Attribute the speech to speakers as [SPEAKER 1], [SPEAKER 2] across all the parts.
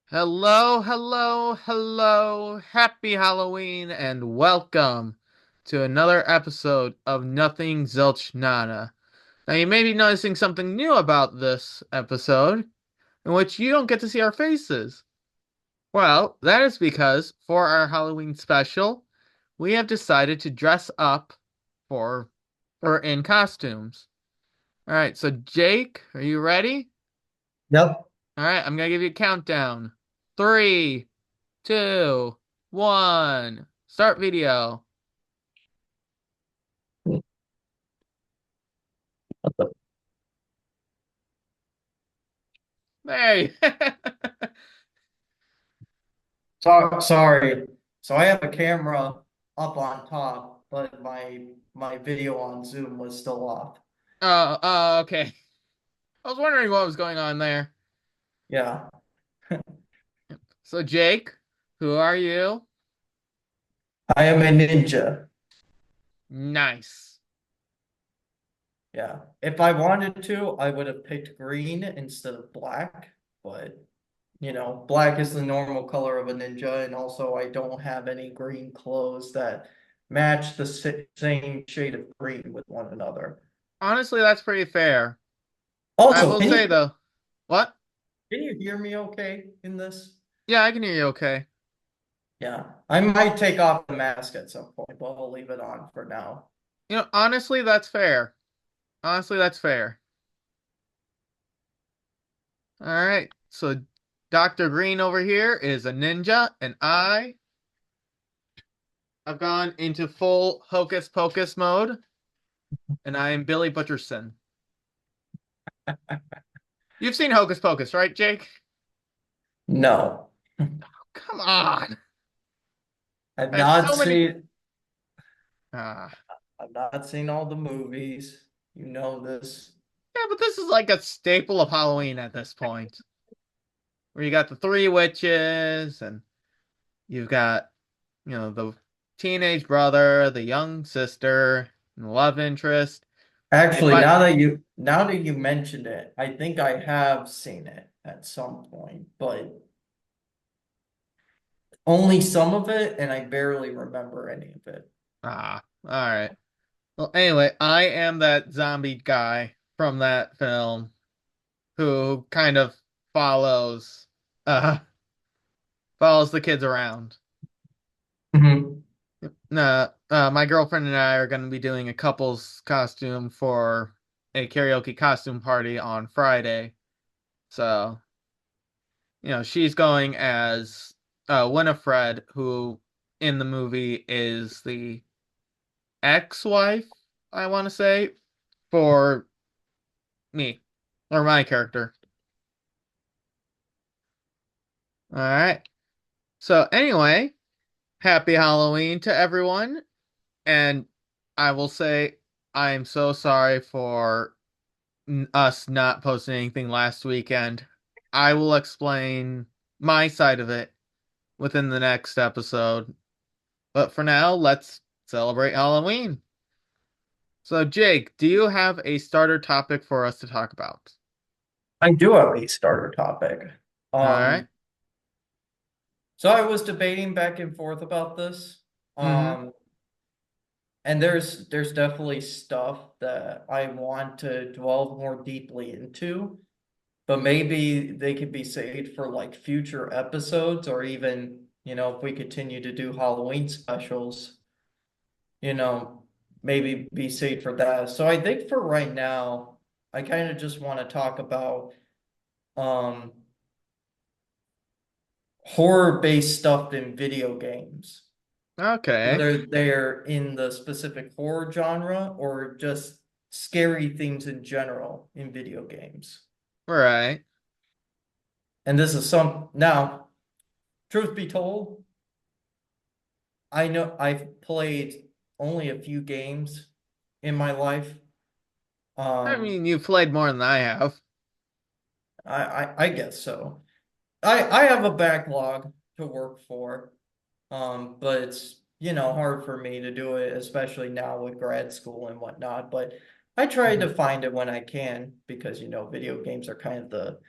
[SPEAKER 1] Hello, hello, hello. Happy Halloween and welcome to another episode of Nothing Zilch Nada. Now, you may be noticing something new about this episode, in which you don't get to see our faces. Well, that is because for our Halloween special, we have decided to dress up for or in costumes. All right, so Jake, are you ready?
[SPEAKER 2] Yep.
[SPEAKER 1] All right, I'm gonna give you a countdown. Three, two, one. Start video. Hey.
[SPEAKER 2] Sorry. So I have a camera up on top, but my video on Zoom was still off.
[SPEAKER 1] Okay. I was wondering what was going on there.
[SPEAKER 2] Yeah.
[SPEAKER 1] So, Jake, who are you?
[SPEAKER 2] I am a ninja.
[SPEAKER 1] Nice.
[SPEAKER 2] Yeah. If I wanted to, I would have picked green instead of black, but black is the normal color of a ninja, and also I don't have any green clothes that match the same shade of green with one another.
[SPEAKER 1] Honestly, that's pretty fair. I
[SPEAKER 2] Also,
[SPEAKER 1] will say though, what?
[SPEAKER 2] can you hear me okay in this?
[SPEAKER 1] Yeah, I can hear you okay.
[SPEAKER 2] Yeah, I might take off the mask at some point, but I'll leave it on for now.
[SPEAKER 1] Honestly, that's fair. Honestly, that's fair. All right. So, Dr. Green over here is a ninja, and I've gone into full hocus pocus mode, and I am Billy Butcherson. You've seen Hocus Pocus, right, Jake?
[SPEAKER 2] No,
[SPEAKER 1] Come on.
[SPEAKER 2] I've
[SPEAKER 1] I have
[SPEAKER 2] not
[SPEAKER 1] so many.
[SPEAKER 2] seen
[SPEAKER 1] Ah.
[SPEAKER 2] I've not seen all the movies. You know this.
[SPEAKER 1] Yeah, but this is like a staple of Halloween at this point. Where you got the three witches, and you've got, the teenage brother, the young sister, and the love interest. They
[SPEAKER 2] Actually,
[SPEAKER 1] fight.
[SPEAKER 2] now that you mentioned it, I think I have seen it at some point, but only some of it, and I barely remember any of it.
[SPEAKER 1] All right. Well, anyway, I am that zombie guy from that film who kind of follows, uh, follows the kids around.
[SPEAKER 2] Mhm.
[SPEAKER 1] No, my girlfriend and I are going to be doing a couple's costume for a karaoke costume party on Friday. So, she's going as Winifred, who in the movie is the ex-wife, I want to say, for me, or my character. All right. So, anyway, happy Halloween to everyone. And I will say, I'm so sorry for us not posting anything last weekend. I will explain my side of it within the next episode. But for now, let's celebrate Halloween. So, Jake, do you have a starter topic for us to talk about?
[SPEAKER 2] I do have a starter topic.
[SPEAKER 1] All right.
[SPEAKER 2] Um, so I was debating back and forth about this.
[SPEAKER 1] Mm-hmm.
[SPEAKER 2] Um, And there's definitely stuff that I want to delve more deeply into, but maybe they could be saved for like future episodes, or even, if we continue to do Halloween specials, you know, maybe be saved for that. So I think for right now, I kind of just want to talk about um horror-based stuff in video games,
[SPEAKER 1] Okay.
[SPEAKER 2] whether they're in the specific horror genre or just scary things in general in video games.
[SPEAKER 1] All right.
[SPEAKER 2] And this is some now, truth be told, I know I've played only a few games in my life.
[SPEAKER 1] I
[SPEAKER 2] Um,
[SPEAKER 1] mean, you've played more than I have.
[SPEAKER 2] I guess so. I have a backlog to work for, but it's hard for me to do it, especially now with grad school and whatnot. But I try
[SPEAKER 1] Mhm.
[SPEAKER 2] to find it when I can because video games are kind of the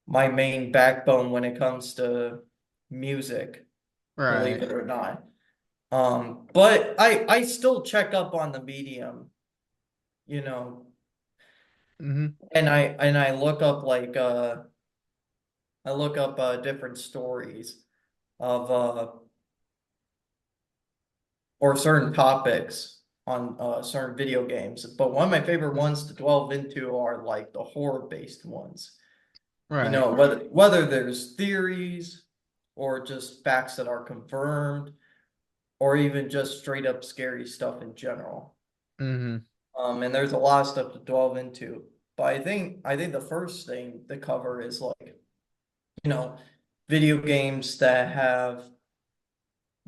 [SPEAKER 2] my main backbone when it comes to music, believe
[SPEAKER 1] Right.
[SPEAKER 2] it or not. But I still check up on the medium, you know,
[SPEAKER 1] Hmm.
[SPEAKER 2] and I look up I look up different stories of or certain topics on certain video games. But one of my favorite
[SPEAKER 1] Hmm.
[SPEAKER 2] ones to delve into are like the horror-based ones.
[SPEAKER 1] Right.
[SPEAKER 2] Whether there's theories or just facts that are confirmed, or even just straight up scary stuff in general.
[SPEAKER 1] Hmm.
[SPEAKER 2] And there's a lot of stuff to delve into. But I think the first thing to cover is like, you know, video games that have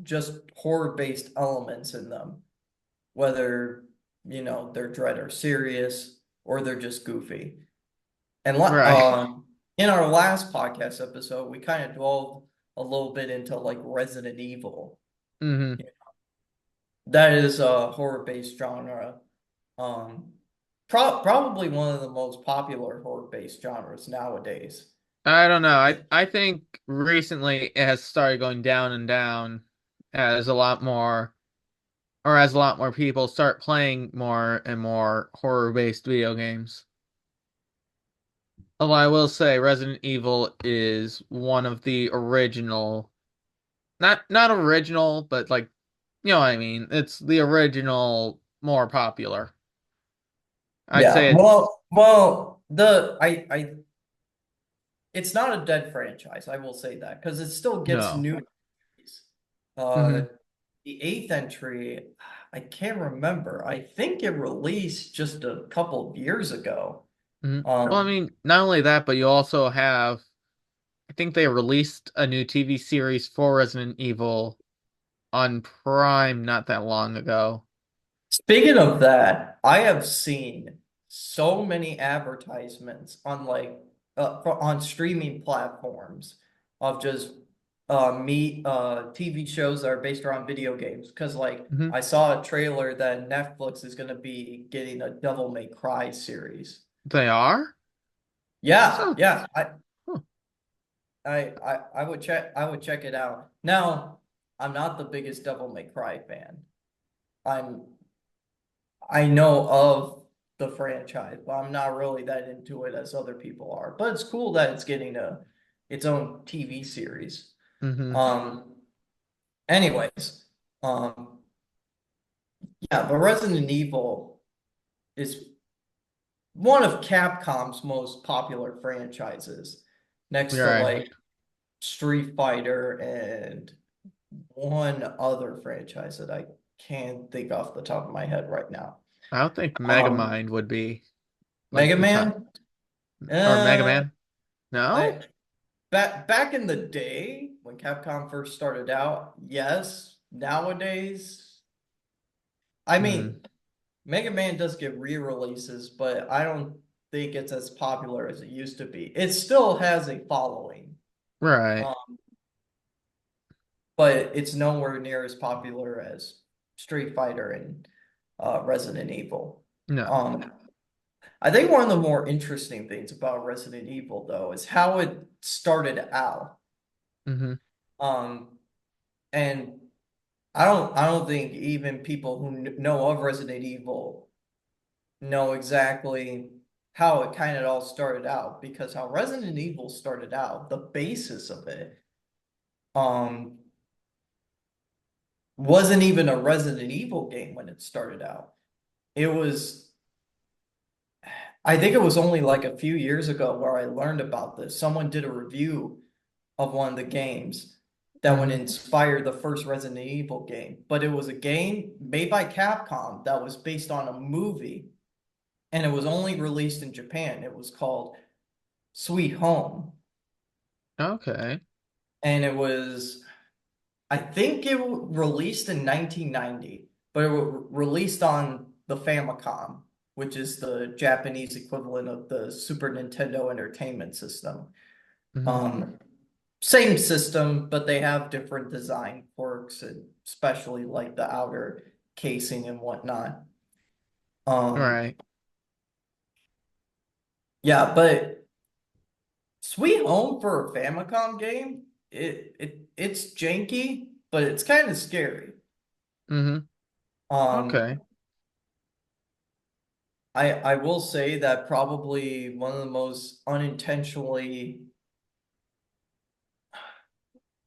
[SPEAKER 2] just horror-based elements in them, whether, they're dread or serious or they're just goofy. And
[SPEAKER 1] Right.
[SPEAKER 2] in our last podcast episode, we kind of delved a little bit into like Resident Evil.
[SPEAKER 1] Hmm.
[SPEAKER 2] That is a horror-based genre. Um, Probably one of the most popular horror-based genres nowadays.
[SPEAKER 1] I don't know. I think recently it has started going down and down as a lot more, or as a lot more people start playing more and more horror-based video games. Although I will say Resident Evil is one of the original, not original, but like, you know what I mean. It's the original, more popular. I'd
[SPEAKER 2] Yeah,
[SPEAKER 1] say it.
[SPEAKER 2] well, it's not a dead franchise, I will say that, because it still gets
[SPEAKER 1] No.
[SPEAKER 2] new entries. Uh,
[SPEAKER 1] Hmm.
[SPEAKER 2] the eighth entry, I can't remember. I think it released just a couple of years ago.
[SPEAKER 1] Hmm. Well, I
[SPEAKER 2] Um,
[SPEAKER 1] mean, not only that, but you also have. I think they released a new TV series for Resident Evil on Prime not that long ago.
[SPEAKER 2] Speaking of that, I have seen so many advertisements on on streaming platforms of just TV shows that are based around video games. Because like
[SPEAKER 1] Hmm.
[SPEAKER 2] I saw a trailer that Netflix is going to be getting a Devil May Cry series.
[SPEAKER 1] They are?
[SPEAKER 2] Yeah,
[SPEAKER 1] So,
[SPEAKER 2] yeah.
[SPEAKER 1] huh.
[SPEAKER 2] I would check it out. Now, I'm not the biggest Devil May Cry fan. I'm I know of the franchise, but I'm not really that into it as other people are. But it's cool that it's getting a its own TV series.
[SPEAKER 1] Hmm.
[SPEAKER 2] Um, anyways, yeah, but Resident Evil is one of Capcom's most popular franchises, next to
[SPEAKER 1] Right.
[SPEAKER 2] like Street Fighter and one other franchise that I can't think off the top of my head right now.
[SPEAKER 1] I don't think
[SPEAKER 2] Um,
[SPEAKER 1] Megamind would be like
[SPEAKER 2] Mega
[SPEAKER 1] the top.
[SPEAKER 2] Man.
[SPEAKER 1] Or Mega
[SPEAKER 2] Uh,
[SPEAKER 1] Man? No?
[SPEAKER 2] I back in the day when Capcom first started out, yes. Nowadays, I
[SPEAKER 1] Hmm.
[SPEAKER 2] mean, Mega Man does get re-releases, but I don't think it's as popular as it used to be. It still has a following,
[SPEAKER 1] Right.
[SPEAKER 2] um, but it's nowhere near as popular as Street Fighter and Resident Evil.
[SPEAKER 1] No.
[SPEAKER 2] Um, I think one of the more interesting things about Resident Evil, though, is how it started out.
[SPEAKER 1] Hmm.
[SPEAKER 2] Um, and I don't think even people who know of Resident Evil know exactly how it kind of all started out, because how Resident Evil started out, the basis of it, um, wasn't even a Resident Evil game when it started out. It was, I think it was only like a few years ago where I learned about this. Someone did a review of one of the games that would
[SPEAKER 1] Hmm.
[SPEAKER 2] inspire the first Resident Evil game, but it was a game made by Capcom that was based on a movie, and it was only released in Japan. It was called Sweet Home,
[SPEAKER 1] Okay.
[SPEAKER 2] and it was, I think it released in 1990. but it was released on the Famicom, which is the Japanese equivalent of the Super Nintendo Entertainment System.
[SPEAKER 1] Hmm.
[SPEAKER 2] Um, Same system, but they have different design quirks, and especially like the outer casing and whatnot. Um,
[SPEAKER 1] Right.
[SPEAKER 2] yeah, but Sweet Home for a Famicom game, it's janky, but it's kind of scary.
[SPEAKER 1] Hmm.
[SPEAKER 2] Um,
[SPEAKER 1] Okay.
[SPEAKER 2] I will say that probably one of the most unintentionally,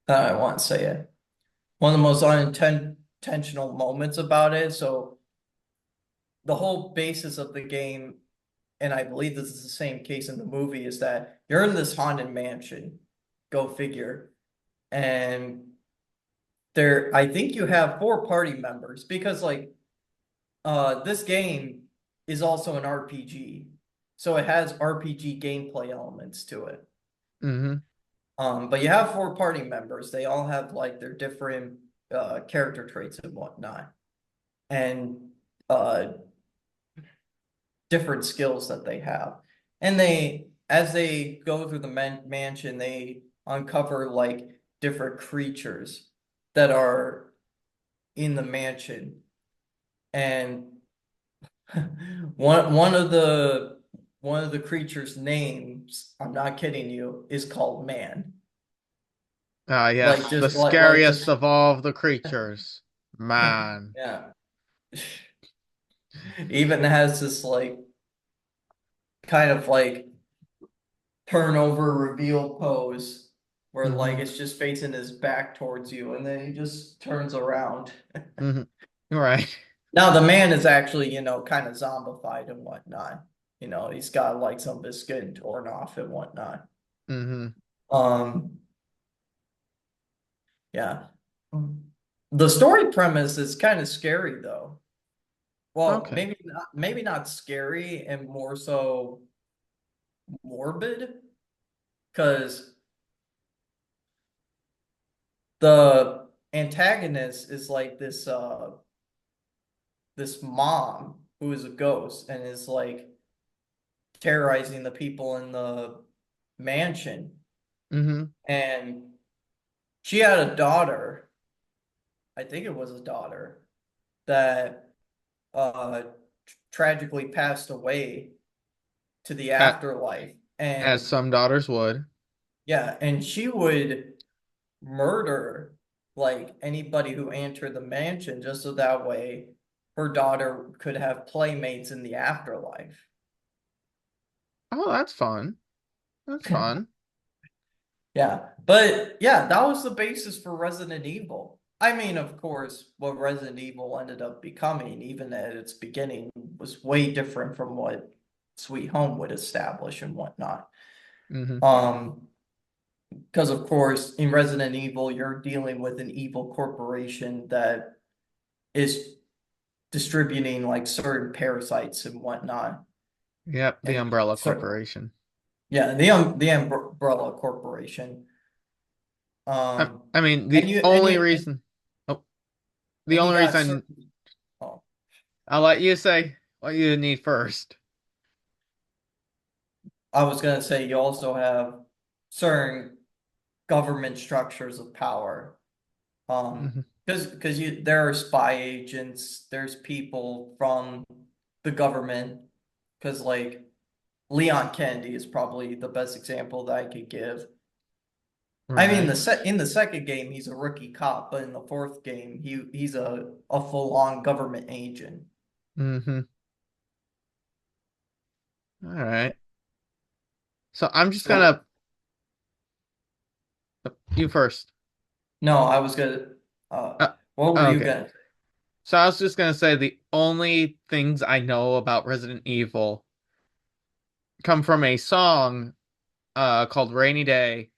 [SPEAKER 2] I want to say it, one of the most unintentional moments about it. So the whole basis of the game, and I believe this is the same case in the movie, is that you're in this haunted mansion, go figure, and there, I think you have four party members because like this game is also an RPG. So it has RPG gameplay elements to it.
[SPEAKER 1] Hmm.
[SPEAKER 2] But you have four party members. They all have like their different character traits and whatnot, and uh different skills that they have. And they, as they go through the mansion, they uncover like different creatures that are in the mansion. And one of the creatures' names, I'm not kidding you, is called Man.
[SPEAKER 1] Yes, the
[SPEAKER 2] Like
[SPEAKER 1] scariest
[SPEAKER 2] just
[SPEAKER 1] of all the creatures. Man.
[SPEAKER 2] yeah. Even has this like kind of like turnover reveal pose where like
[SPEAKER 1] Hmm.
[SPEAKER 2] it's just facing his back towards you and then he just turns around.
[SPEAKER 1] Hmm. Right.
[SPEAKER 2] Now the man is actually, kind of zombified and whatnot. He's got like some of his skin torn off and whatnot.
[SPEAKER 1] Hmm.
[SPEAKER 2] Um, yeah. The story premise is kind of scary though. Well,
[SPEAKER 1] Okay.
[SPEAKER 2] maybe not scary and more so morbid because the antagonist is like this mom who is a ghost and is like terrorizing the people in the mansion.
[SPEAKER 1] Hmm.
[SPEAKER 2] And she had a daughter, I think it was a daughter, that uh tragically passed away to the afterlife.
[SPEAKER 1] As
[SPEAKER 2] And
[SPEAKER 1] some daughters would.
[SPEAKER 2] yeah, and she would murder like anybody who entered the mansion just so that way her daughter could have playmates in the afterlife.
[SPEAKER 1] Oh, that's fun. That's fun.
[SPEAKER 2] Yeah, but yeah, that was the basis for Resident Evil. I mean, of course, what Resident Evil ended up becoming, even at its beginning, was way different from what Sweet Home would establish and whatnot.
[SPEAKER 1] Hmm.
[SPEAKER 2] Um, because of course, in Resident Evil, you're dealing with an evil corporation that is distributing like certain parasites and whatnot.
[SPEAKER 1] Yep, the
[SPEAKER 2] And
[SPEAKER 1] Umbrella
[SPEAKER 2] so,
[SPEAKER 1] Corporation.
[SPEAKER 2] yeah, the Umbrella Corporation.
[SPEAKER 1] I,
[SPEAKER 2] Um,
[SPEAKER 1] I mean,
[SPEAKER 2] and
[SPEAKER 1] the only reason, oh, the
[SPEAKER 2] you
[SPEAKER 1] only
[SPEAKER 2] got
[SPEAKER 1] reason
[SPEAKER 2] certain. Oh,
[SPEAKER 1] I'll let you say what you need first.
[SPEAKER 2] I was gonna say you also have certain government structures of power.
[SPEAKER 1] Hmm.
[SPEAKER 2] Because there are spy agents, there's people from the government. Because like Leon Kennedy is probably the best example that I could give. I mean,
[SPEAKER 1] Right.
[SPEAKER 2] in the second game, he's a rookie cop, but in the fourth game, he's a full-on government agent.
[SPEAKER 1] Hmm. All right. So I'm just
[SPEAKER 2] So
[SPEAKER 1] gonna, you first.
[SPEAKER 2] no, I was gonna. Uh,
[SPEAKER 1] Uh,
[SPEAKER 2] what were you
[SPEAKER 1] okay.
[SPEAKER 2] gonna?
[SPEAKER 1] So I was just gonna say the only things I know about Resident Evil come from a song called Rainy Day.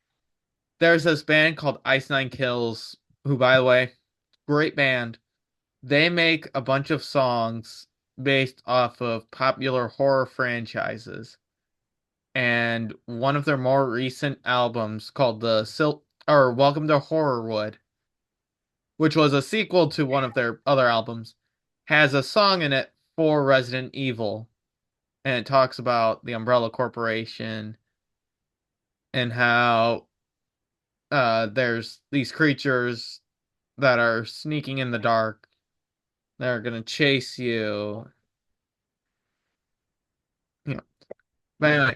[SPEAKER 1] There's this band called Ice Nine Kills, who, by the way, great band. They make a bunch of songs based off of popular horror franchises. And one of their more recent albums called the Sil or Welcome to Horrorwood, which was a sequel to one of their other albums. has a song in it for Resident Evil, and it talks about the Umbrella Corporation and how there's these creatures that are sneaking in the dark. They're gonna chase you. You know. But anyway,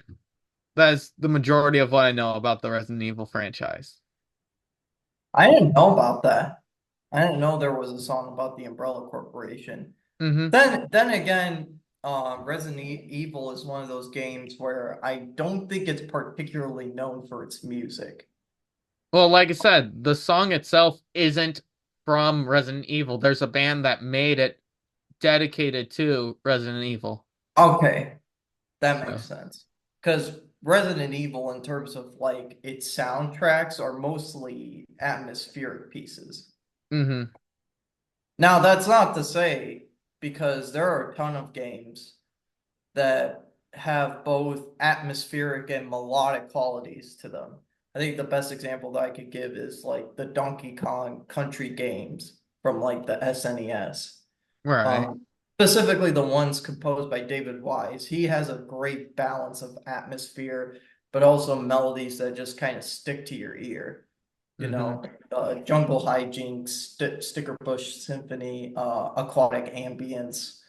[SPEAKER 1] that's the majority of what I know about the Resident Evil franchise.
[SPEAKER 2] I didn't know about that. I didn't know there was a song about the Umbrella Corporation.
[SPEAKER 1] Hmm.
[SPEAKER 2] Then again, Evil is one of those games where I don't think it's particularly known for its music.
[SPEAKER 1] Well, like I said, the song itself isn't from Resident Evil. There's a band that made it dedicated to Resident Evil.
[SPEAKER 2] Okay, that makes
[SPEAKER 1] So,
[SPEAKER 2] sense. Because Resident Evil, in terms of like its soundtracks, are mostly atmospheric pieces.
[SPEAKER 1] hmm.
[SPEAKER 2] Now, that's not to say because there are a ton of games that have both atmospheric and melodic qualities to them. I think the best example that I could give is like the Donkey Kong Country games from like the SNES.
[SPEAKER 1] Right.
[SPEAKER 2] Specifically the ones composed by David Wise. He has a great balance of atmosphere, but also melodies that just kind of stick to your ear. You
[SPEAKER 1] Hmm.
[SPEAKER 2] know, Jungle Hijinks, Sticker Bush Symphony, Aquatic Ambience.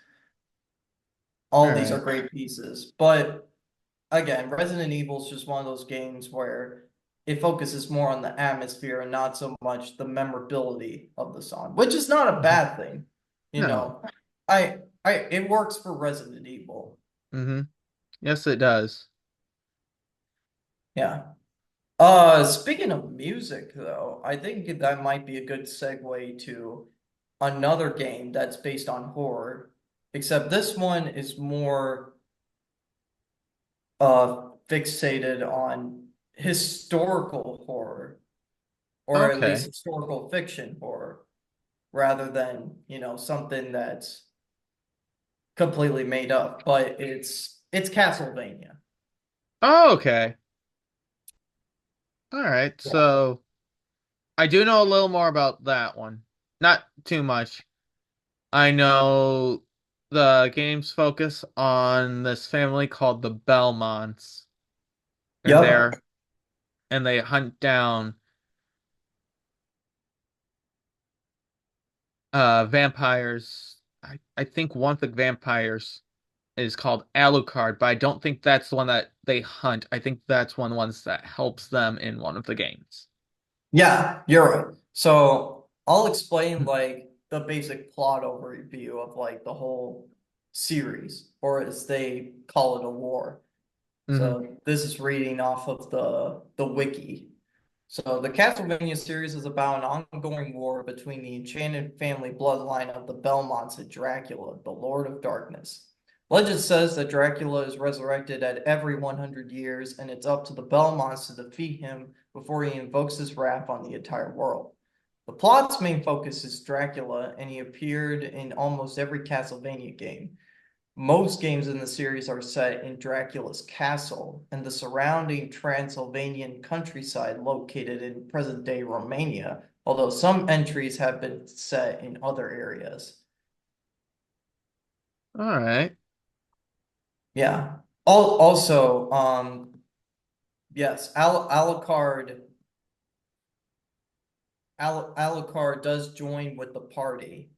[SPEAKER 2] All of these are
[SPEAKER 1] Right.
[SPEAKER 2] great pieces. But again, Resident Evil is just one of those games where it focuses more on the atmosphere and not so much the memorability of the song, which is not a
[SPEAKER 1] Hmm.
[SPEAKER 2] bad thing. You
[SPEAKER 1] No.
[SPEAKER 2] know, it works for Resident Evil.
[SPEAKER 1] Hmm. Yes, it does.
[SPEAKER 2] Yeah. Speaking of music, though, I think that might be a good segue to another game that's based on horror, except this one is more fixated on historical horror, or at least
[SPEAKER 1] Okay.
[SPEAKER 2] historical fiction horror, rather than, something that's completely made up. But it's Castlevania.
[SPEAKER 1] Oh, okay. All right.
[SPEAKER 2] Yeah.
[SPEAKER 1] So I do know a little more about that one. Not too much. I know the games focus on this family called the Belmonts, and
[SPEAKER 2] Yep.
[SPEAKER 1] they hunt down vampires. I think one of the vampires is called Alucard, but I don't think that's the one that they hunt. I think that's one of the ones that helps them in one of the games.
[SPEAKER 2] Yeah, you're right. So I'll explain like the basic plot overview of like the whole series, or as they call it, a war.
[SPEAKER 1] Hmm.
[SPEAKER 2] So this is reading off of the wiki. So the Castlevania series is about an ongoing war between the enchanted family bloodline of the Belmonts and Dracula, the Lord of Darkness. Legend says that Dracula is resurrected at every 100 years, and it's up to the Belmonts to defeat him before he invokes his wrath on the entire world. The plot's main focus is Dracula, and he appeared in almost every Castlevania game. Most games in the series are set in Dracula's castle and the surrounding Transylvanian countryside located in present-day Romania, although some entries have been set in other areas.
[SPEAKER 1] All right.
[SPEAKER 2] Yeah. Also, yes, Alucard does join with the party.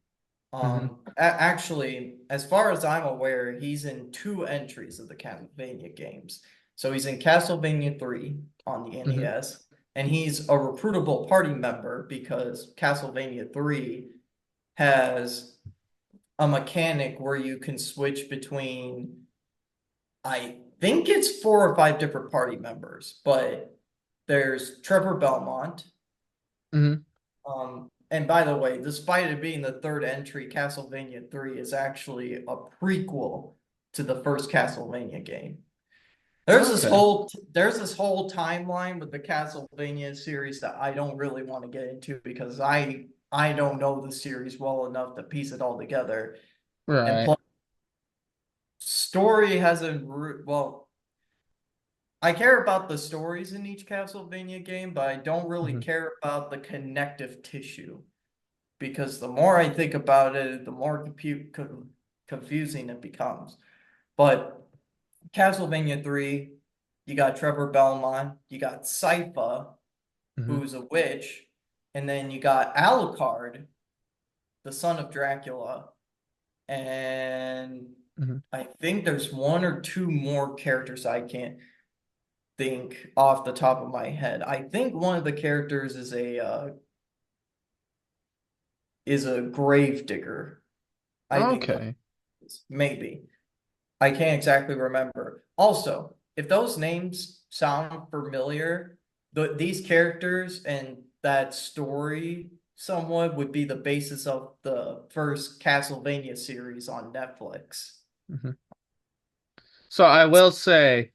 [SPEAKER 1] Hmm.
[SPEAKER 2] Actually, as far as I'm aware, he's in two entries of the Castlevania games. So he's in Castlevania 3 on the
[SPEAKER 1] Hmm.
[SPEAKER 2] NES, and he's a recruitable party member because Castlevania 3 has a mechanic where you can switch between, I think it's four or five different party members, but there's Trevor Belmont,
[SPEAKER 1] Hmm.
[SPEAKER 2] and by the way, despite it being the third entry, Castlevania 3 is actually a prequel to the first Castlevania game.
[SPEAKER 1] Okay.
[SPEAKER 2] There's this whole timeline with the Castlevania series that I don't really want to get into because I don't know the series well enough to piece it all together. And
[SPEAKER 1] Right.
[SPEAKER 2] plus, story hasn't well, I care about the stories in each Castlevania game, but I don't really
[SPEAKER 1] Hmm.
[SPEAKER 2] care about the connective tissue. because the more I think about it, the more confusing it becomes. But Castlevania 3, you got Trevor Belmont, you got Sypha,
[SPEAKER 1] Hmm.
[SPEAKER 2] who's a witch, and then you got Alucard, the son of Dracula, and
[SPEAKER 1] Hmm.
[SPEAKER 2] I think there's one or two more characters I can't think off the top of my head. I think one of the characters is a grave digger. I think
[SPEAKER 1] Okay.
[SPEAKER 2] maybe. I can't exactly remember. Also, if those names sound familiar, these characters and that story somewhat would be the basis of the first Castlevania series on Netflix.
[SPEAKER 1] Hmm. So I will say,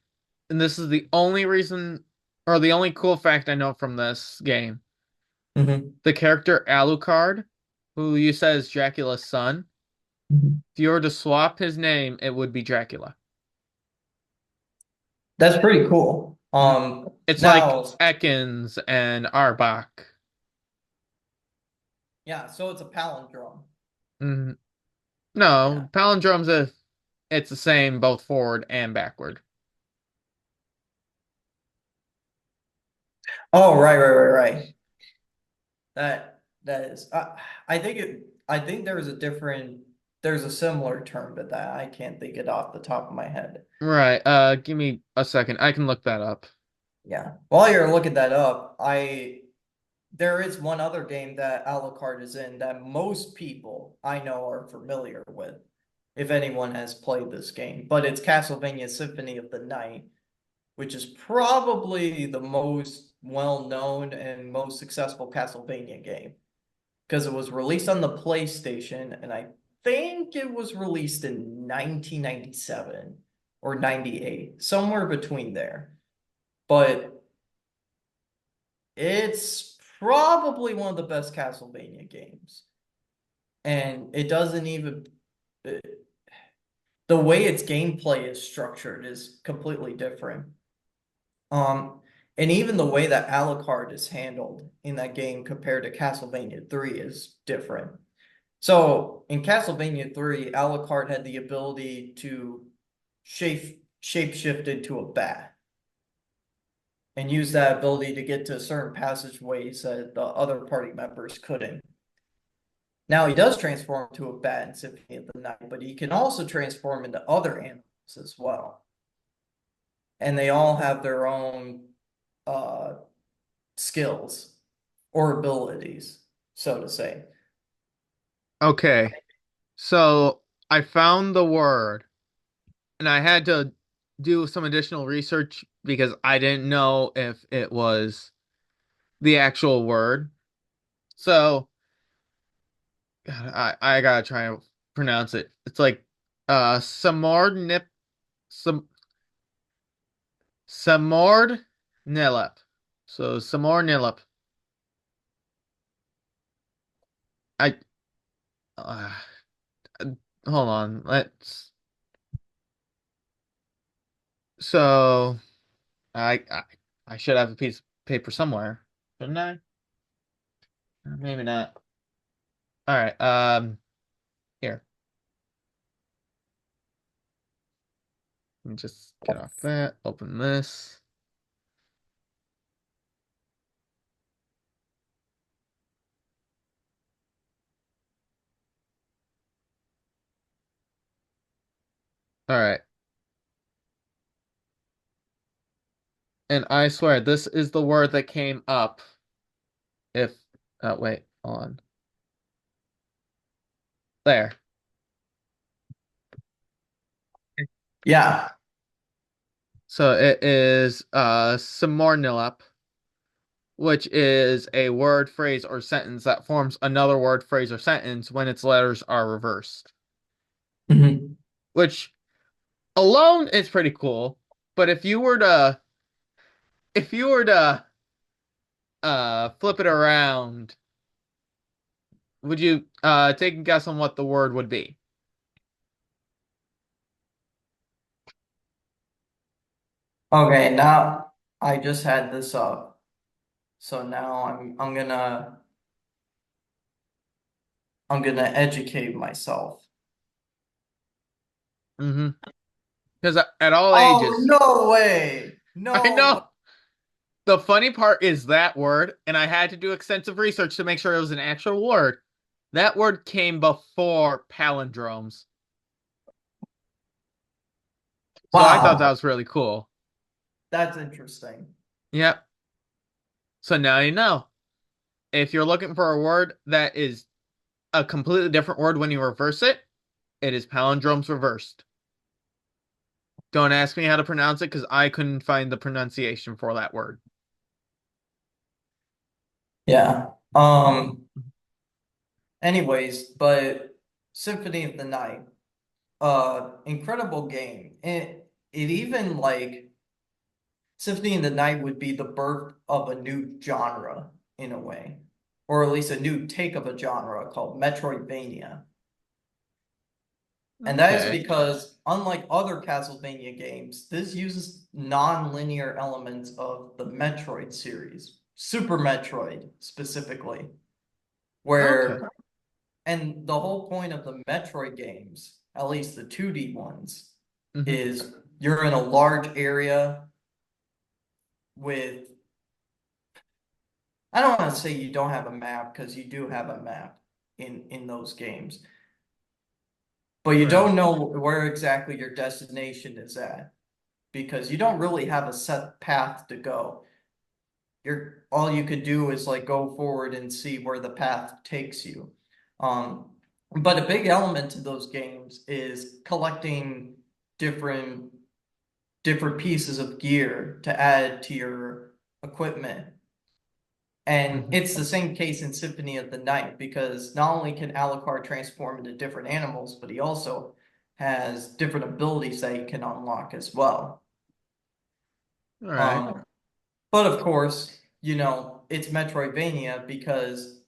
[SPEAKER 1] and this is the only reason, or the only cool fact I know from this game,
[SPEAKER 2] Mhm.
[SPEAKER 1] the character Alucard, who you said is Dracula's son,
[SPEAKER 2] Mhm.
[SPEAKER 1] if you were to swap his name, it would be Dracula.
[SPEAKER 2] That's pretty cool.
[SPEAKER 1] Mhm. It's like
[SPEAKER 2] Now,
[SPEAKER 1] Ekans and Arbok.
[SPEAKER 2] yeah, so it's a palindrome.
[SPEAKER 1] Mhm.
[SPEAKER 2] Yeah.
[SPEAKER 1] No, palindromes, if it's the same both forward and backward.
[SPEAKER 2] Oh, right. That is. I think it. I think there's a different. There's a similar term to that. I can't think it off the top of my head.
[SPEAKER 1] Right, give me a second. I can look that up.
[SPEAKER 2] Yeah. While you're looking that up, I there is one other game that Alucard is in that most people I know are familiar with, if anyone has played this game. But it's Castlevania Symphony of the Night, which is probably the most well-known and most successful Castlevania game because it was released on the PlayStation, and I think it was released in 1997 or 98, somewhere between there. But it's probably one of the best Castlevania games. And it doesn't even, the way its gameplay is structured is completely different. Um, and even the way that Alucard is handled in that game compared to Castlevania 3 is different. So in Castlevania 3, Alucard had the ability to shapeshift into a bat and use that ability to get to certain passageways that the other party members couldn't. Now he does transform into a bat in Symphony of the Night, but he can also transform into other animals as well. And they all have their own uh, skills or abilities, so to say.
[SPEAKER 1] Okay, so I found the word, and I had to do some additional research because I didn't know if it was the actual word. So, God, I gotta try and pronounce it. It's like Samordnip Sam Samordnilip. So Samordnilip. I uh, hold on. Let's. So I I should have a piece of paper somewhere, shouldn't I? Maybe not. All right. Here. Let me just get off that. Open this. All right. And I swear this is the word that came up. If wait, hold on. There.
[SPEAKER 2] Yeah.
[SPEAKER 1] So it is Samornilap, which is a word, phrase, or sentence that forms another word, phrase, or sentence when its letters are reversed.
[SPEAKER 2] Mhm.
[SPEAKER 1] Which alone is pretty cool. But if you were to flip it around, would you take a guess on what the word would be?
[SPEAKER 2] Okay, now I just had this up. So now I'm gonna I'm gonna educate myself.
[SPEAKER 1] Mm-hmm. Because at all
[SPEAKER 2] Oh,
[SPEAKER 1] ages,
[SPEAKER 2] no way.
[SPEAKER 1] I
[SPEAKER 2] No.
[SPEAKER 1] know. The funny part is that word, and I had to do extensive research to make sure it was an actual word. That word came before palindromes. So I thought that
[SPEAKER 2] Wow.
[SPEAKER 1] was really cool.
[SPEAKER 2] That's interesting.
[SPEAKER 1] Yep. So now you know. If you're looking for a word that is a completely different word when you reverse it, it is palindromes reversed. Don't ask me how to pronounce it because I couldn't find the pronunciation for that word.
[SPEAKER 2] Yeah. Anyways, but Symphony of the Night, incredible game. It even like Symphony of the Night would be the birth of a new genre in a way, or at least a new take of a genre called Metroidvania. And that is
[SPEAKER 1] Okay.
[SPEAKER 2] because, unlike other Castlevania games, this uses non-linear elements of the Metroid series, Super Metroid specifically,
[SPEAKER 1] Okay.
[SPEAKER 2] where, and the whole point of the Metroid games, at least the 2D ones,
[SPEAKER 1] Hmm.
[SPEAKER 2] is you're in a large area with, I don't want to say you don't have a map because you do have a map in those games, but you
[SPEAKER 1] Right.
[SPEAKER 2] don't know where exactly your destination is at because you don't really have a set path to go. You're all you could do is like go forward and see where the path takes you. Um, but a big element to those games is collecting different different pieces of gear to add to your equipment. And
[SPEAKER 1] Hmm.
[SPEAKER 2] it's the same case in Symphony of the Night because not only can Alucard transform into different animals, but he also has different abilities that he can unlock as well.
[SPEAKER 1] All right.
[SPEAKER 2] Um, but of course, it's Metroidvania because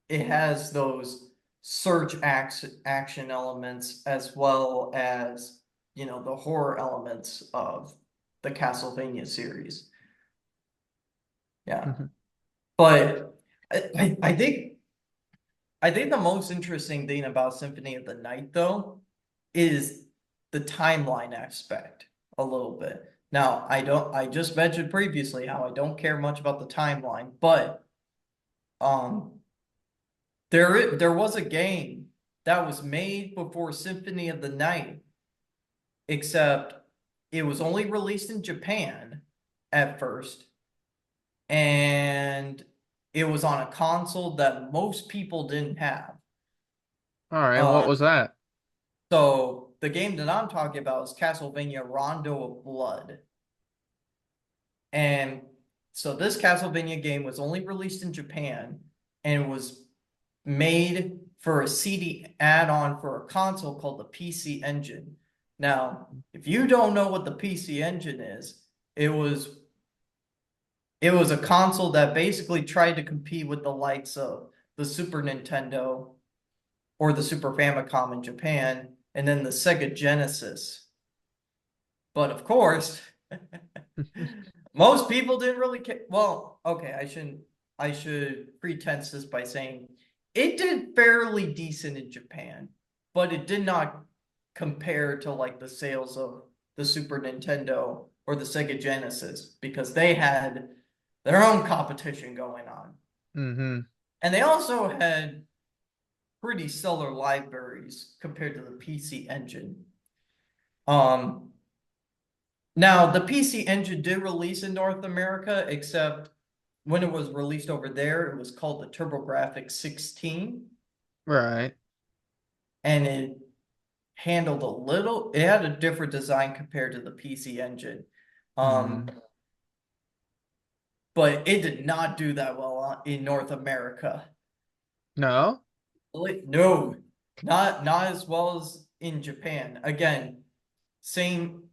[SPEAKER 2] it has those search action elements as well as, the horror elements of the Castlevania series. Yeah.
[SPEAKER 1] Hmm.
[SPEAKER 2] But I think the most interesting thing about Symphony of the Night though is the timeline aspect a little bit. Now, I just mentioned previously how I don't care much about the timeline, but um there was a game that was made before Symphony of the Night, except it was only released in Japan at first, and it was on a console that most people didn't have.
[SPEAKER 1] All right. What
[SPEAKER 2] Uh,
[SPEAKER 1] was that?
[SPEAKER 2] so the game that I'm talking about is Castlevania Rondo of Blood. And so this Castlevania game was only released in Japan and it was made for a CD add-on for a console called the PC Engine. Now, if you don't know what the PC Engine is, it was it was a console that basically tried to compete with the likes of the Super Nintendo or the Super Famicom in Japan, and then the Sega Genesis. But of course, most people didn't really care. Well, okay, I should pretense this by saying it did fairly decent in Japan, but it did not compare to like the sales of the Super Nintendo or the Sega Genesis because they had their own competition going on.
[SPEAKER 1] Hmm.
[SPEAKER 2] And they also had pretty stellar libraries compared to the PC Engine. Um, Now, the PC Engine did release in North America, except when it was released over there, it was called the TurboGrafx 16,
[SPEAKER 1] Right.
[SPEAKER 2] and it had a different design compared to the PC Engine. Um,
[SPEAKER 1] Hmm.
[SPEAKER 2] but it did not do that well in North America.
[SPEAKER 1] No.
[SPEAKER 2] No, not as well as in Japan. Again, same.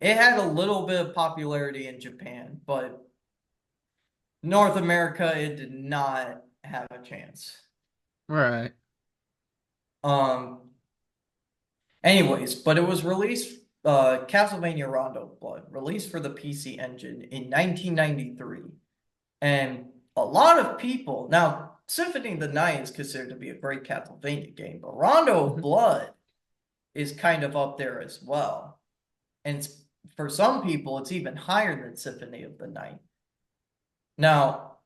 [SPEAKER 2] It had a little bit of popularity in Japan, but North America, it did not have a chance.
[SPEAKER 1] Right.
[SPEAKER 2] Um, Anyways, but it was released, Castlevania Rondo Blood, released for the PC Engine in 1993. And a lot of people, now, Symphony of the Night is considered to be a great Castlevania game, but Rondo of
[SPEAKER 1] Mhm.
[SPEAKER 2] Blood is kind of up there as well. And for some people, it's even higher than Symphony of the Night. Now,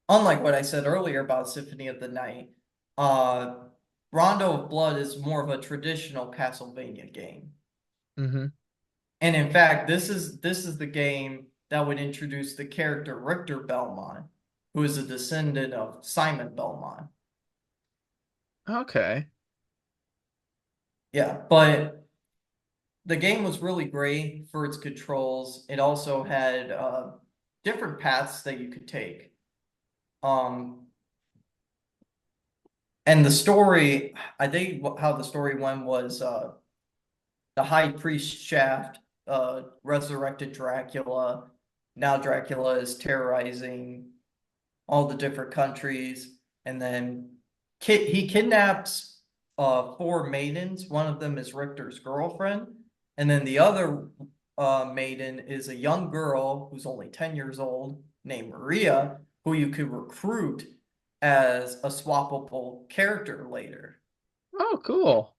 [SPEAKER 2] unlike what I said earlier about Symphony of the Night, uh, Rondo of Blood is more of a traditional Castlevania game.
[SPEAKER 1] Mhm.
[SPEAKER 2] And in fact, this is the game that would introduce the character Richter Belmont, who is a descendant of Simon Belmont.
[SPEAKER 1] Okay.
[SPEAKER 2] Yeah, but the game was really great for its controls. It also had different paths that you could take. Um, and the story, I think how the story went was the High Priest Shaft resurrected Dracula. Now Dracula is terrorizing all the different countries, and then he kidnaps four maidens. One of them is Richter's girlfriend, and then the other maiden is a young girl who's only 10 years old named Maria, who you could recruit as a swappable character later.
[SPEAKER 1] Oh, cool.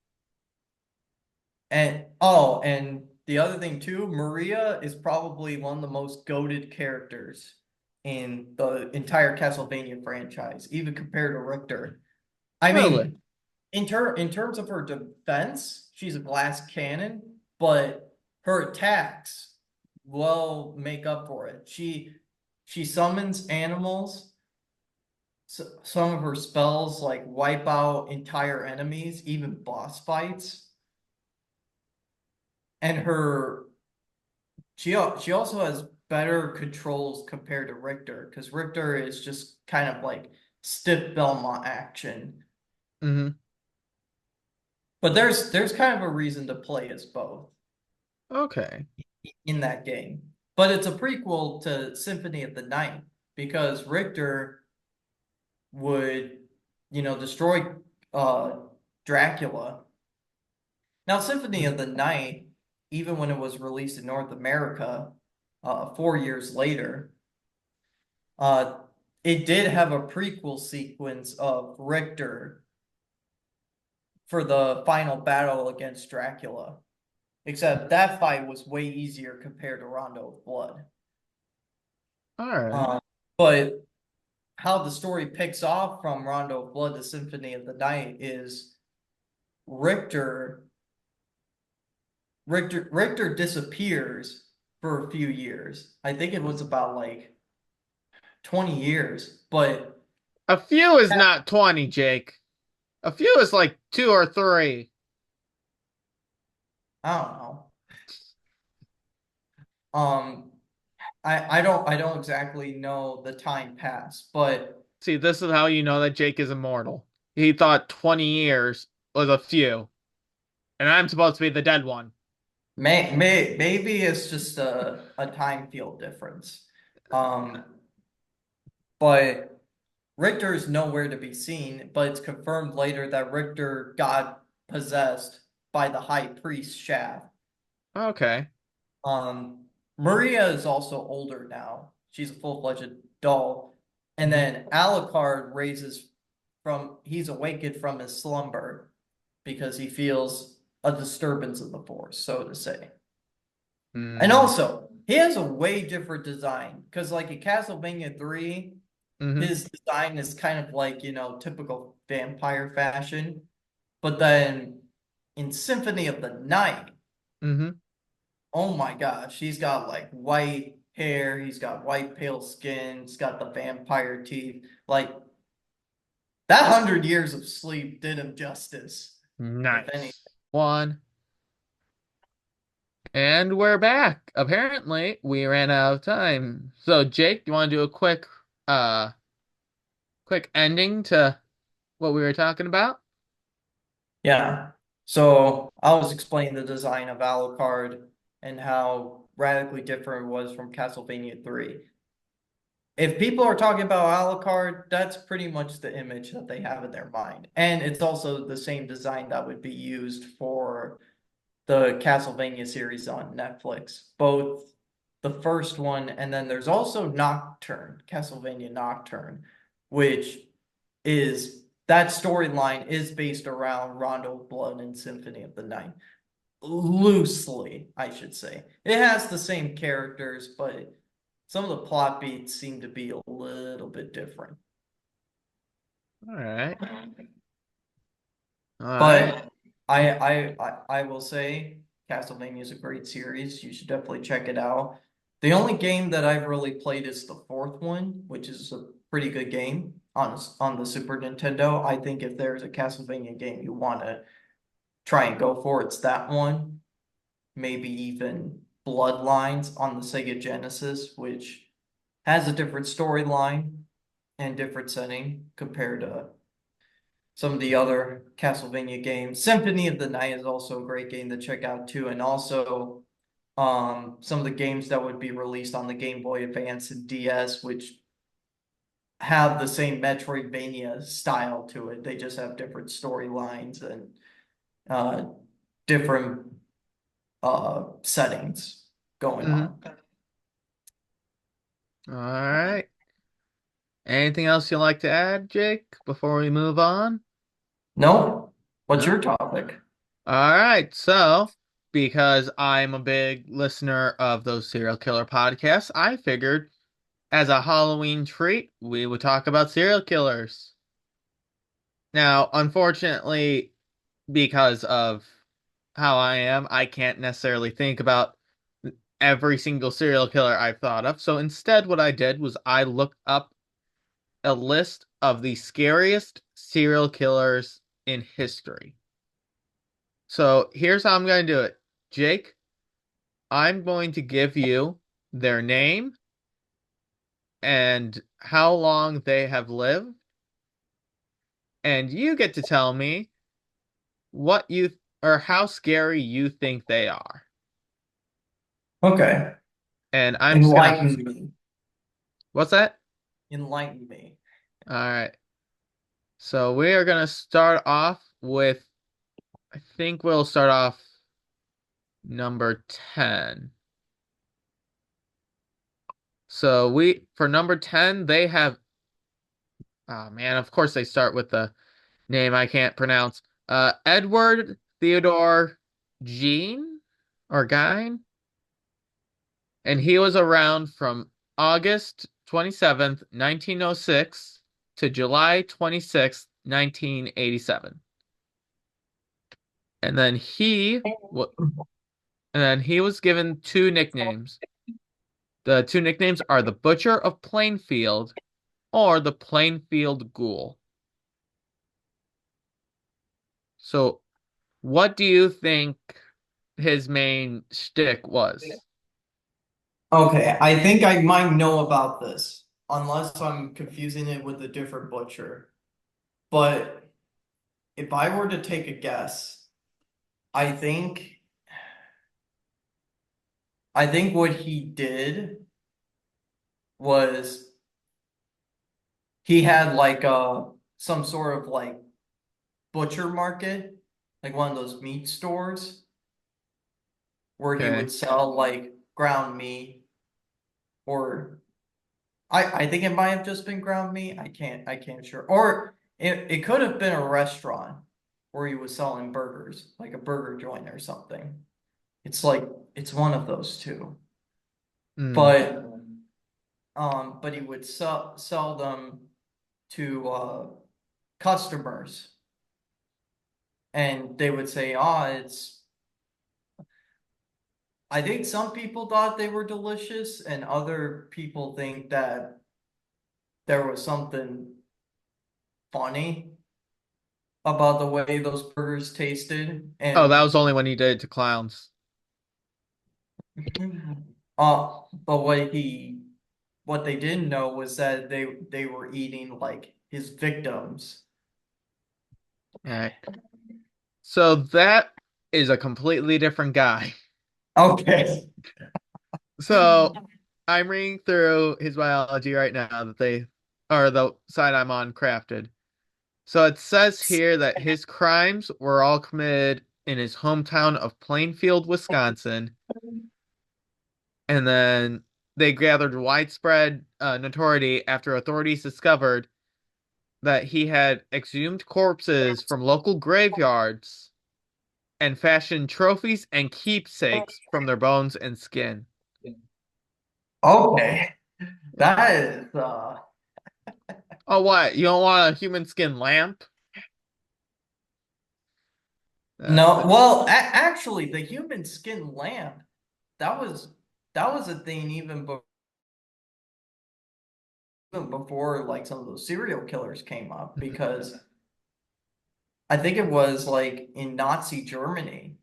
[SPEAKER 2] And oh, and the other thing too, Maria is probably one of the most goated characters in the entire Castlevania franchise, even compared to Richter. I
[SPEAKER 1] Really?
[SPEAKER 2] mean, in terms of her defense, she's a glass cannon, but her attacks will make up for it. She summons animals. Some of her spells like wipe out entire enemies, even boss fights. And her she also has better controls compared to Richter, because Richter is just kind of like stiff Belmont action.
[SPEAKER 1] Mhm.
[SPEAKER 2] But there's kind of a reason to play as both
[SPEAKER 1] Okay.
[SPEAKER 2] in that game. But it's a prequel to Symphony of the Night because Richter would, destroy uh Dracula. Now, Symphony
[SPEAKER 1] Mhm.
[SPEAKER 2] of the Night, even when it was released in North America, 4 years later, uh, it did have a prequel sequence of Richter for the final battle against Dracula. Except that fight was way easier compared to Rondo of Blood.
[SPEAKER 1] All right.
[SPEAKER 2] Um, but how the story picks off from Rondo of Blood to Symphony of the Night is Richter Richter disappears for a few years. I think it was about like 20 years, but
[SPEAKER 1] A few is not 20, Jake. A few is like two or three.
[SPEAKER 2] I don't know. Um, I don't exactly know the time pass, but
[SPEAKER 1] See, this is how you know that Jake is immortal. He thought 20 years was a few, and I'm supposed to be the dead one.
[SPEAKER 2] maybe it's just a time field difference. Um, but Richter is nowhere to be seen, but it's confirmed later that Richter got possessed by the High Priest Shaft.
[SPEAKER 1] Okay.
[SPEAKER 2] Um, Maria is also older now. She's a full-fledged adult. And
[SPEAKER 1] Hmm.
[SPEAKER 2] then Alucard raises he's awakened from his slumber because he feels a disturbance of the force, so to say. And
[SPEAKER 1] Hmm.
[SPEAKER 2] also, he has a way different design because, like in Castlevania 3,
[SPEAKER 1] Hmm.
[SPEAKER 2] his design is kind of like, typical vampire fashion. But then in Symphony of the Night,
[SPEAKER 1] Hmm.
[SPEAKER 2] oh my gosh, he's got like white hair, he's got white pale skin, he's got the vampire teeth. Like that 100 years of sleep did him justice, if any.
[SPEAKER 1] Nice. One. And we're back. Apparently, we ran out of time. So, Jake, do you want to do a quick ending to what we were talking about?
[SPEAKER 2] Yeah. So I was explaining the design of Alucard and how radically different it was from Castlevania 3. If people are talking about Alucard, that's pretty much the image that they have in their mind. And it's also the same design that would be used for the Castlevania series on Netflix, both the first one and then there's also Nocturne, Castlevania Nocturne, which is that storyline is based around Rondo of Blood and Symphony of the Night. Loosely, I should say. It has the same characters, but some of the plot beats seem to be a little bit different.
[SPEAKER 1] All right. All right.
[SPEAKER 2] But I will say Castlevania is a great series. You should definitely check it out. The only game that I've really played is the fourth one, which is a pretty good game on the Super Nintendo. I think if there's a Castlevania game you want to try and go for, it's that one. Maybe even Bloodlines on the Sega Genesis, which has a different storyline and different setting compared to some of the other Castlevania games. Symphony of the Night is also a great game to check out too, and also some of the games that would be released on the Game Boy Advance and DS, which have the same Metroidvania style to it. They just have different storylines and uh, different settings going
[SPEAKER 1] Mm-hmm.
[SPEAKER 2] on.
[SPEAKER 1] All right. Anything else you'd like to add, Jake, before we move on?
[SPEAKER 2] No? What's
[SPEAKER 1] No?
[SPEAKER 2] your topic?
[SPEAKER 1] All right. So, because I'm a big listener of those serial killer podcasts, I figured as a Halloween treat, we would talk about serial killers. Now, unfortunately, because of how I am, I can't necessarily think about every single serial killer I've thought of. So instead, what I did was I looked up a list of the scariest serial killers in history. So here's how I'm going to do it. Jake, I'm going to give you their name and how long they have lived, and you get to tell me what you or how scary you think they are.
[SPEAKER 2] Okay.
[SPEAKER 1] And I'm just gonna,
[SPEAKER 2] Enlighten me.
[SPEAKER 1] what's that?
[SPEAKER 2] Enlighten me.
[SPEAKER 1] All right. So we are gonna start off with, I think we'll start off number 10. So for number 10, they have, oh man, of course they start with the name I can't pronounce. Edward Theodore Jean or Gine, and he was around from August 27th, 1906 to July 26th, 1987. And then he wa- and then he was given two nicknames. The two nicknames are the Butcher of Plainfield or the Plainfield Ghoul. So, what do you think his main shtick was?
[SPEAKER 2] Okay, I think I might know about this, unless I'm confusing it with a different butcher. But if I were to take a guess, I think I think what he did was he had like some sort of like butcher market, like one of those meat stores where he
[SPEAKER 1] Okay.
[SPEAKER 2] would sell like ground meat or I think it might have just been ground meat. I can't sure. Or it could have been a restaurant where he was selling burgers, like a burger joint or something. It's like it's one of those two.
[SPEAKER 1] Hmm.
[SPEAKER 2] But he would sell them to customers and they would say, "Ah, it's." I think some people thought they were delicious and other people think that there was something funny about the way those burgers tasted.
[SPEAKER 1] Oh, that
[SPEAKER 2] And
[SPEAKER 1] was only when he did it to clowns.
[SPEAKER 2] but what they didn't know was that they were eating like his victims.
[SPEAKER 1] All right. So that is a completely different guy.
[SPEAKER 2] Okay.
[SPEAKER 1] So I'm reading through his biology right now that they, or the site I'm on, crafted. So it says here that his crimes were all committed in his hometown of Plainfield, Wisconsin, and then they gathered widespread notoriety after authorities discovered that he had exhumed corpses from local graveyards and fashioned trophies and keepsakes from their bones and skin.
[SPEAKER 2] Okay. That is
[SPEAKER 1] Oh, what? You don't want a human skin lamp?
[SPEAKER 2] no,
[SPEAKER 1] That
[SPEAKER 2] well, actually the human skin lamp, that was that was a thing even before like some of those serial killers came up because I think it was like in Nazi Germany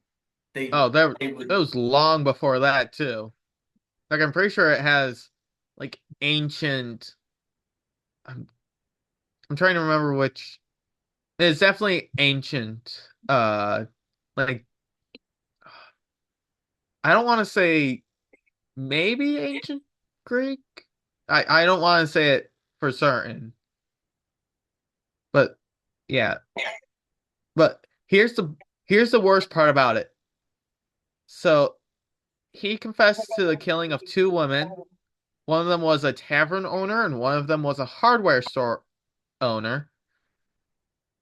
[SPEAKER 2] they
[SPEAKER 1] oh,
[SPEAKER 2] they
[SPEAKER 1] that
[SPEAKER 2] would
[SPEAKER 1] was long before that too. Like I'm pretty sure it has like ancient. I'm I'm trying to remember which. It's definitely ancient. Like I don't want to say maybe ancient Greek. I don't want to say it for certain, but yeah. But here's the worst part about it. So he confessed to the killing of two women. One of them was a tavern owner, and one of them was a hardware store owner.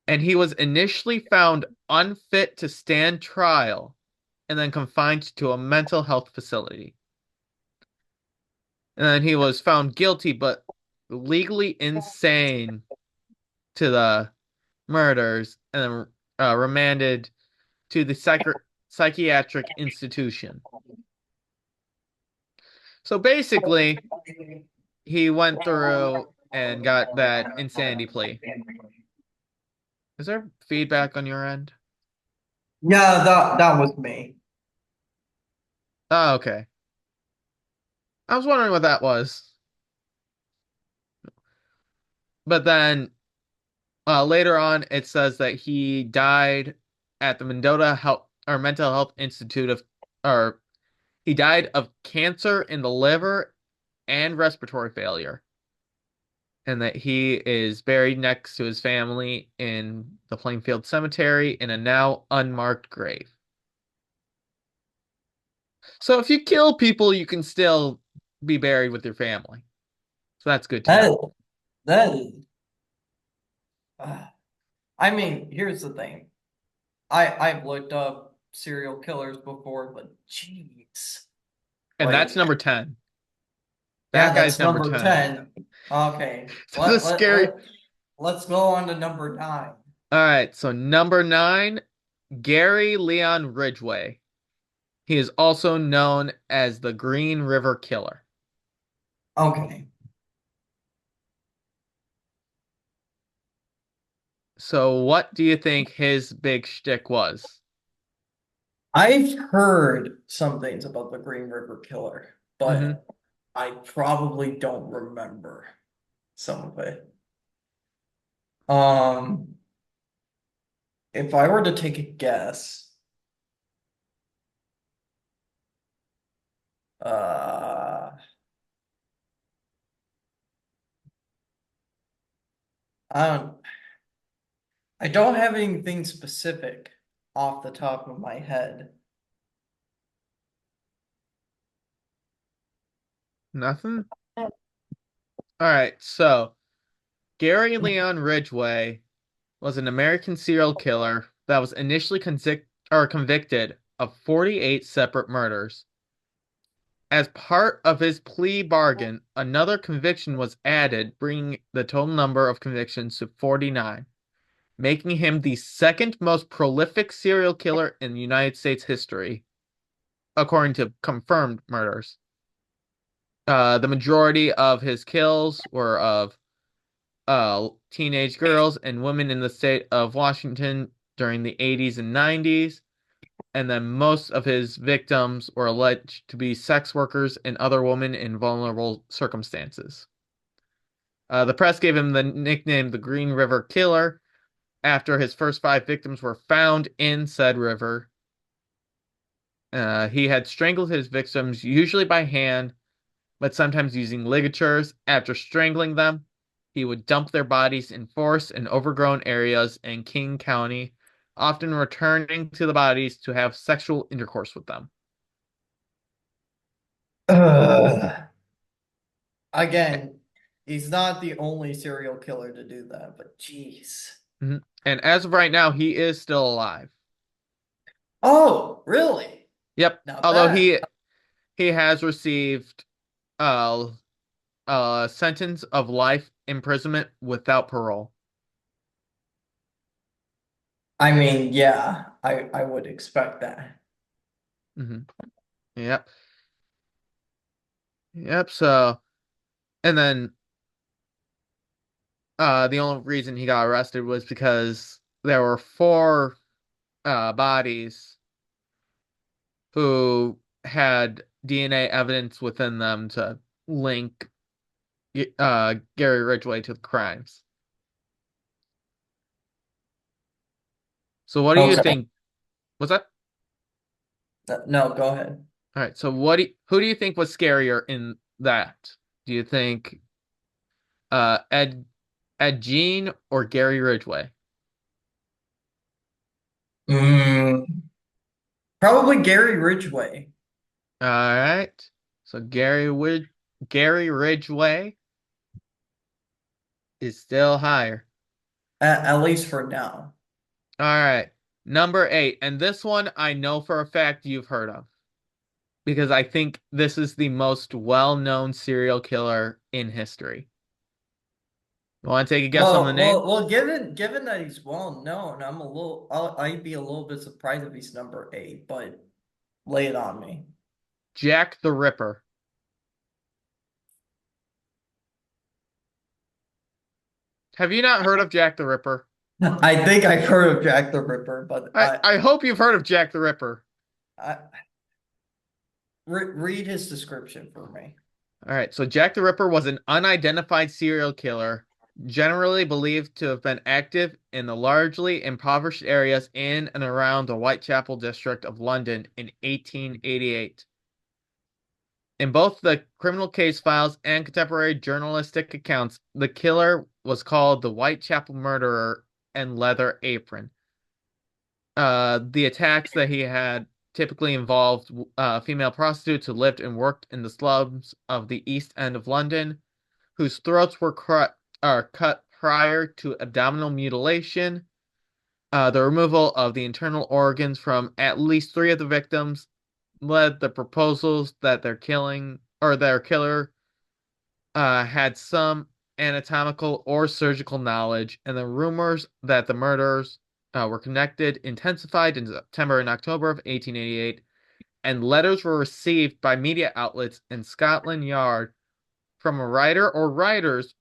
[SPEAKER 1] And he was initially found unfit to stand trial and then confined to a mental health facility. And then he was found guilty but legally insane to the murders and then remanded to the psychiatric institution. So basically, he went through and got that insanity plea. Is there feedback on your end?
[SPEAKER 2] yeah, that was me.
[SPEAKER 1] Oh, okay. I was wondering what that was. But then later on, it says that he died at the Mendota Health or Mental Health Institute or he died of cancer in the liver and respiratory failure, and that he is buried next to his family in the Plainfield Cemetery in a now unmarked grave. So if you kill people, you can still be buried with your family. So that's good to
[SPEAKER 2] That
[SPEAKER 1] know.
[SPEAKER 2] that is I mean, here's the thing. I've looked up serial killers before, but jeez.
[SPEAKER 1] And that's
[SPEAKER 2] Like,
[SPEAKER 1] number 10.
[SPEAKER 2] yeah,
[SPEAKER 1] That guy's
[SPEAKER 2] that's
[SPEAKER 1] number
[SPEAKER 2] number
[SPEAKER 1] 10.
[SPEAKER 2] 10. Okay.
[SPEAKER 1] The scary.
[SPEAKER 2] Let's go on to number 9.
[SPEAKER 1] All right, so number 9, Gary Leon Ridgway. He is also known as the Green River Killer.
[SPEAKER 2] Okay.
[SPEAKER 1] So what do you think his big shtick was?
[SPEAKER 2] I've heard some things about the Green River Killer,
[SPEAKER 1] Hmm.
[SPEAKER 2] but I probably don't remember some of it. Um, if I were to take a guess, uh, I don't, I don't have anything specific off the top of my head.
[SPEAKER 1] Nothing? All right, so Gary Leon Ridgway was an American serial killer that was initially convicted of 48 separate murders. As part of his plea bargain, another conviction was added, bringing the total number of convictions to 49, making him the second most prolific serial killer in United States history, according to confirmed murders. The majority of his kills were of teenage girls and women in the state of Washington during the 80s and 90s, and then most of his victims were alleged to be sex workers and other women in vulnerable circumstances. The press gave him the nickname the Green River Killer after his first five victims were found in said river. He had strangled his victims, usually by hand, but sometimes using ligatures. After strangling them, he would dump their bodies in forest and overgrown areas in King County, often returning to the bodies to have sexual intercourse with them.
[SPEAKER 2] Ugh. Again, he's not the only serial killer to do that, but jeez.
[SPEAKER 1] Mhm. And as of right now, he is still alive.
[SPEAKER 2] Oh, really?
[SPEAKER 1] Yep.
[SPEAKER 2] Now
[SPEAKER 1] Although
[SPEAKER 2] that
[SPEAKER 1] he has received uh a sentence of life imprisonment without parole.
[SPEAKER 2] I mean, yeah, I would expect that.
[SPEAKER 1] Hmm. Yep. Yep. So, and then the only reason he got arrested was because there were four bodies who had DNA evidence within them to link Gary Ridgway to the crimes. So what do you
[SPEAKER 2] Okay.
[SPEAKER 1] think? Was that?
[SPEAKER 2] No, go ahead.
[SPEAKER 1] All right. So who do you think was scarier in that? Do you think Ed Gein or Gary Ridgway?
[SPEAKER 2] Mm, probably Gary Ridgway,
[SPEAKER 1] All right. So Gary Ridgway is still higher.
[SPEAKER 2] at least for now.
[SPEAKER 1] All right. Number 8, and this one I know for a fact you've heard of because I think this is the most well-known serial killer in history. You want to take a guess on the name?
[SPEAKER 2] Given that he's well known, I'd be a little bit surprised if he's number eight, but lay it on me.
[SPEAKER 1] Jack the Ripper. Have you not heard of Jack the Ripper?
[SPEAKER 2] I think I've heard of Jack the Ripper, but
[SPEAKER 1] I hope you've heard of Jack the Ripper.
[SPEAKER 2] I read his description for me.
[SPEAKER 1] All right, so Jack the Ripper was an unidentified serial killer, generally believed to have been active in the largely impoverished areas in and around the Whitechapel district of London in 1888. In both the criminal case files and contemporary journalistic accounts, the killer was called the Whitechapel Murderer and Leather Apron. The attacks that he had typically involved female prostitutes who lived and worked in the slums of the East End of London, whose throats were cut prior to abdominal mutilation, the removal of the internal organs from at least three of the victims led the proposals that their killer had some anatomical or surgical knowledge, and the rumors that the murders were connected intensified in September and October of 1888, and letters were received by media outlets in Scotland Yard from a writer or writers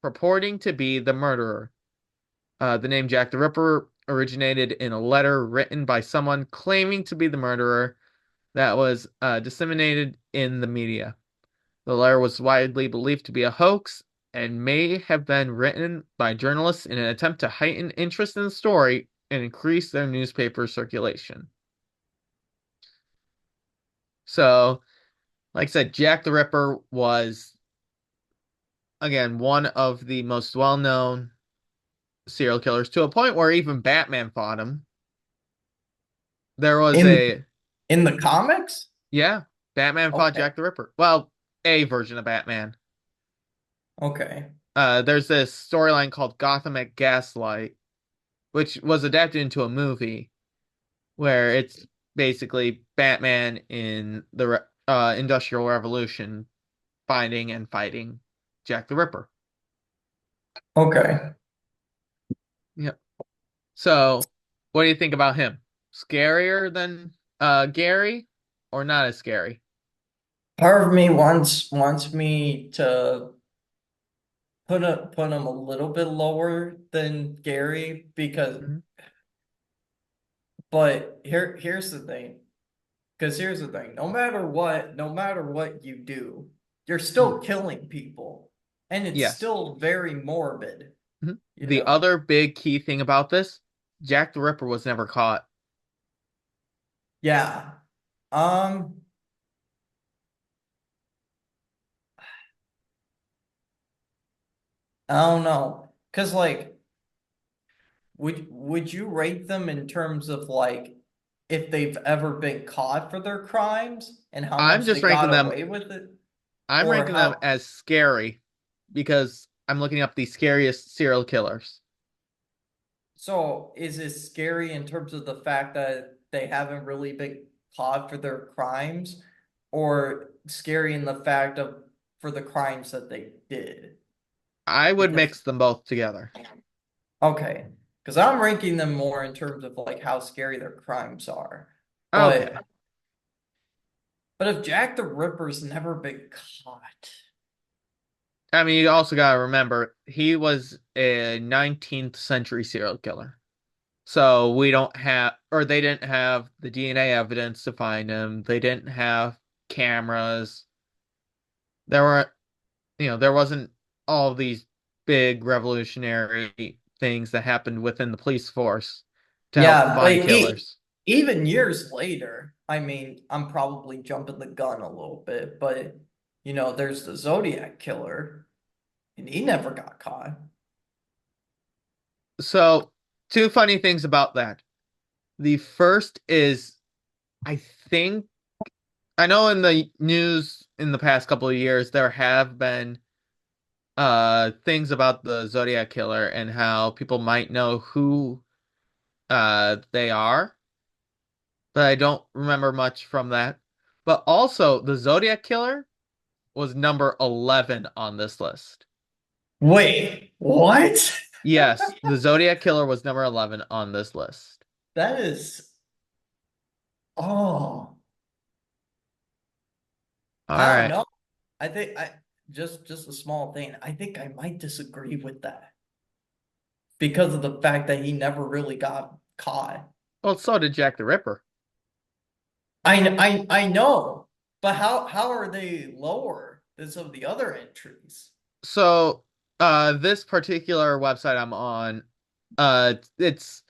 [SPEAKER 1] purporting to be the murderer. The name Jack the Ripper originated in a letter written by someone claiming to be the murderer that was disseminated in the media. The letter was widely believed to be a hoax and may have been written by journalists in an attempt to heighten interest in the story and increase their newspaper circulation. So, like I said, Jack the Ripper was, again, one of the most well known serial killers to a point where even Batman fought him. There was
[SPEAKER 2] In
[SPEAKER 1] a,
[SPEAKER 2] in the comics?
[SPEAKER 1] yeah, Batman fought
[SPEAKER 2] Okay.
[SPEAKER 1] Jack the Ripper. Well, a version of Batman.
[SPEAKER 2] Okay.
[SPEAKER 1] There's this storyline called Gotham at Gaslight, which was adapted into a movie where it's basically Batman in the Industrial Revolution finding and fighting Jack the Ripper.
[SPEAKER 2] Okay.
[SPEAKER 1] Yep. So, what do you think about him? Scarier than Gary, or not as scary?
[SPEAKER 2] Part of me wants me to put him a little bit lower than Gary because
[SPEAKER 1] Mhm.
[SPEAKER 2] but here's the thing. Because here's the thing, no matter what you do, you're
[SPEAKER 1] Mhm.
[SPEAKER 2] still killing people. And it's
[SPEAKER 1] Yes.
[SPEAKER 2] still very morbid,
[SPEAKER 1] Mhm.
[SPEAKER 2] you
[SPEAKER 1] The
[SPEAKER 2] know?
[SPEAKER 1] other big key thing about this, Jack the Ripper was never caught.
[SPEAKER 2] Yeah. Um, I don't know. Because like, would you rate them in terms of like if they've ever been caught for their crimes and how
[SPEAKER 1] I'm
[SPEAKER 2] much
[SPEAKER 1] just
[SPEAKER 2] they
[SPEAKER 1] ranking
[SPEAKER 2] got
[SPEAKER 1] them
[SPEAKER 2] away with it?
[SPEAKER 1] I'm
[SPEAKER 2] Or
[SPEAKER 1] ranking them
[SPEAKER 2] how
[SPEAKER 1] as scary. because I'm looking up the scariest serial killers.
[SPEAKER 2] So is it scary in terms of the fact that they haven't really been caught for their crimes, or scary in the fact of for the crimes that they did?
[SPEAKER 1] I would
[SPEAKER 2] Because
[SPEAKER 1] mix them both together.
[SPEAKER 2] okay, because I'm ranking them more in terms of like how scary their crimes are.
[SPEAKER 1] Okay.
[SPEAKER 2] But if Jack the Ripper's never been caught,
[SPEAKER 1] I mean, you also gotta remember he was a 19th century serial killer. So we don't have, or they didn't have the DNA evidence to find him. They didn't have cameras. There were, there wasn't all these big revolutionary things that happened within the police force to help
[SPEAKER 2] yeah, but
[SPEAKER 1] find killers.
[SPEAKER 2] even years later, I mean, I'm probably jumping the gun a little bit, but there's the Zodiac killer, and he never got caught.
[SPEAKER 1] So, two funny things about that. The first is, I think, I know in the news in the past couple of years, there have been things about the Zodiac killer and how people might know who they are, but I don't remember much from that. But also, the Zodiac killer was number 11 on this list.
[SPEAKER 2] Wait, what?
[SPEAKER 1] Yes, the Zodiac killer was number 11 on this list.
[SPEAKER 2] That is, oh,
[SPEAKER 1] All
[SPEAKER 2] I don't
[SPEAKER 1] right.
[SPEAKER 2] know. I think I just a small thing. I think I might disagree with that because of the fact that he never really got caught.
[SPEAKER 1] Well, so did Jack the Ripper.
[SPEAKER 2] I know, but how are they lower than some of the other entries?
[SPEAKER 1] So, this particular website I'm on, it's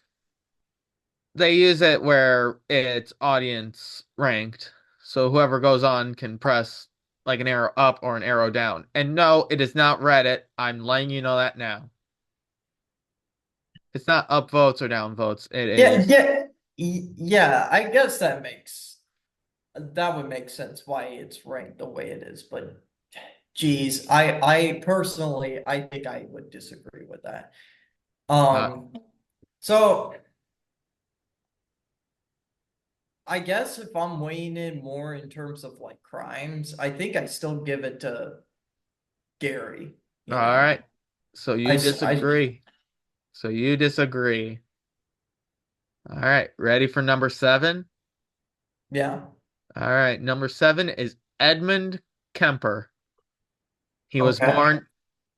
[SPEAKER 1] they use it where it's audience ranked. So whoever goes on can press like an arrow up or an arrow down. And no, it is not Reddit. I'm letting you know that now. It's not up votes or down votes. It
[SPEAKER 2] Yeah,
[SPEAKER 1] is
[SPEAKER 2] yeah. I guess that would make sense why it's ranked the way it is. But geez, I personally I think I would disagree with that.
[SPEAKER 1] uh,
[SPEAKER 2] Um, so I guess if I'm weighing in more in terms of like crimes, I think I still give it to Gary,
[SPEAKER 1] all
[SPEAKER 2] you know.
[SPEAKER 1] right. So you
[SPEAKER 2] I
[SPEAKER 1] disagree. So you disagree. All right. Ready for number seven?
[SPEAKER 2] yeah.
[SPEAKER 1] All right. Number seven is Edmund Kemper. He was
[SPEAKER 2] Okay.
[SPEAKER 1] born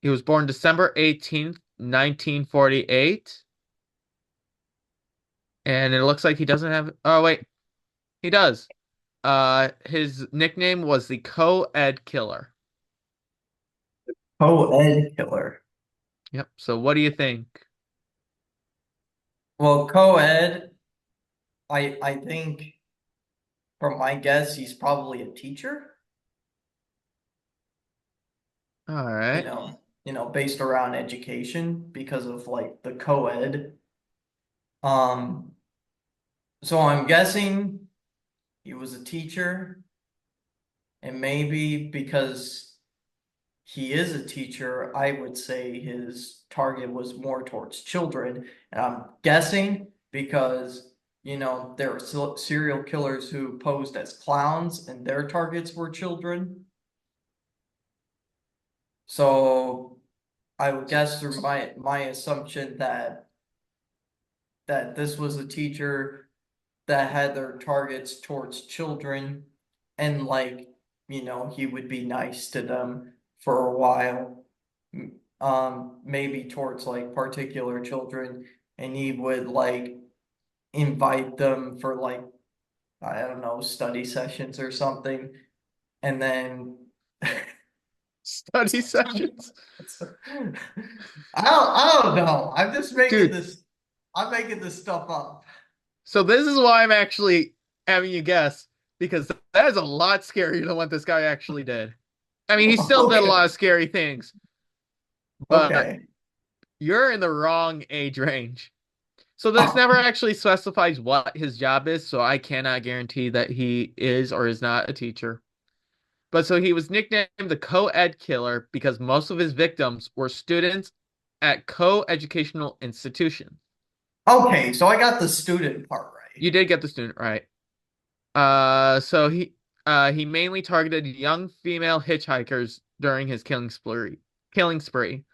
[SPEAKER 1] he was born December 18th, 1948. And it looks like he doesn't have. Oh, wait. He does. His nickname was the Co-Ed Killer.
[SPEAKER 2] Co-ed killer.
[SPEAKER 1] Yep. So what do you think?
[SPEAKER 2] Well, co-ed, I think from my guess, he's probably a teacher,
[SPEAKER 1] All right.
[SPEAKER 2] based around education because of like the co-ed. Um, so I'm guessing he was a teacher, and maybe because he is a teacher, I would say his target was more towards children. And I'm guessing because, there are serial killers who posed as clowns and their targets were children. So I would guess through my assumption that this was a teacher that had their targets towards children and like, he would be nice to them for a while. Maybe towards like particular children, and he would like invite them for like, I don't know, study sessions or something. And then
[SPEAKER 1] Study sessions.
[SPEAKER 2] I don't know.
[SPEAKER 1] Dude,
[SPEAKER 2] I'm making this stuff up.
[SPEAKER 1] so this is why I'm actually having you guess, because that is a lot scarier than what this guy actually did. I mean, he still did a
[SPEAKER 2] Okay.
[SPEAKER 1] lot of scary things, but
[SPEAKER 2] Okay.
[SPEAKER 1] you're in the wrong age range. So this never actually specifies what his job is, so I cannot guarantee that he is or is not a teacher. But so he was nicknamed the co-ed killer because most of his victims were students at co-educational institutions.
[SPEAKER 2] Okay, so I got the student part right.
[SPEAKER 1] You did get the student right. So he mainly targeted young female hitchhikers during his killing spree,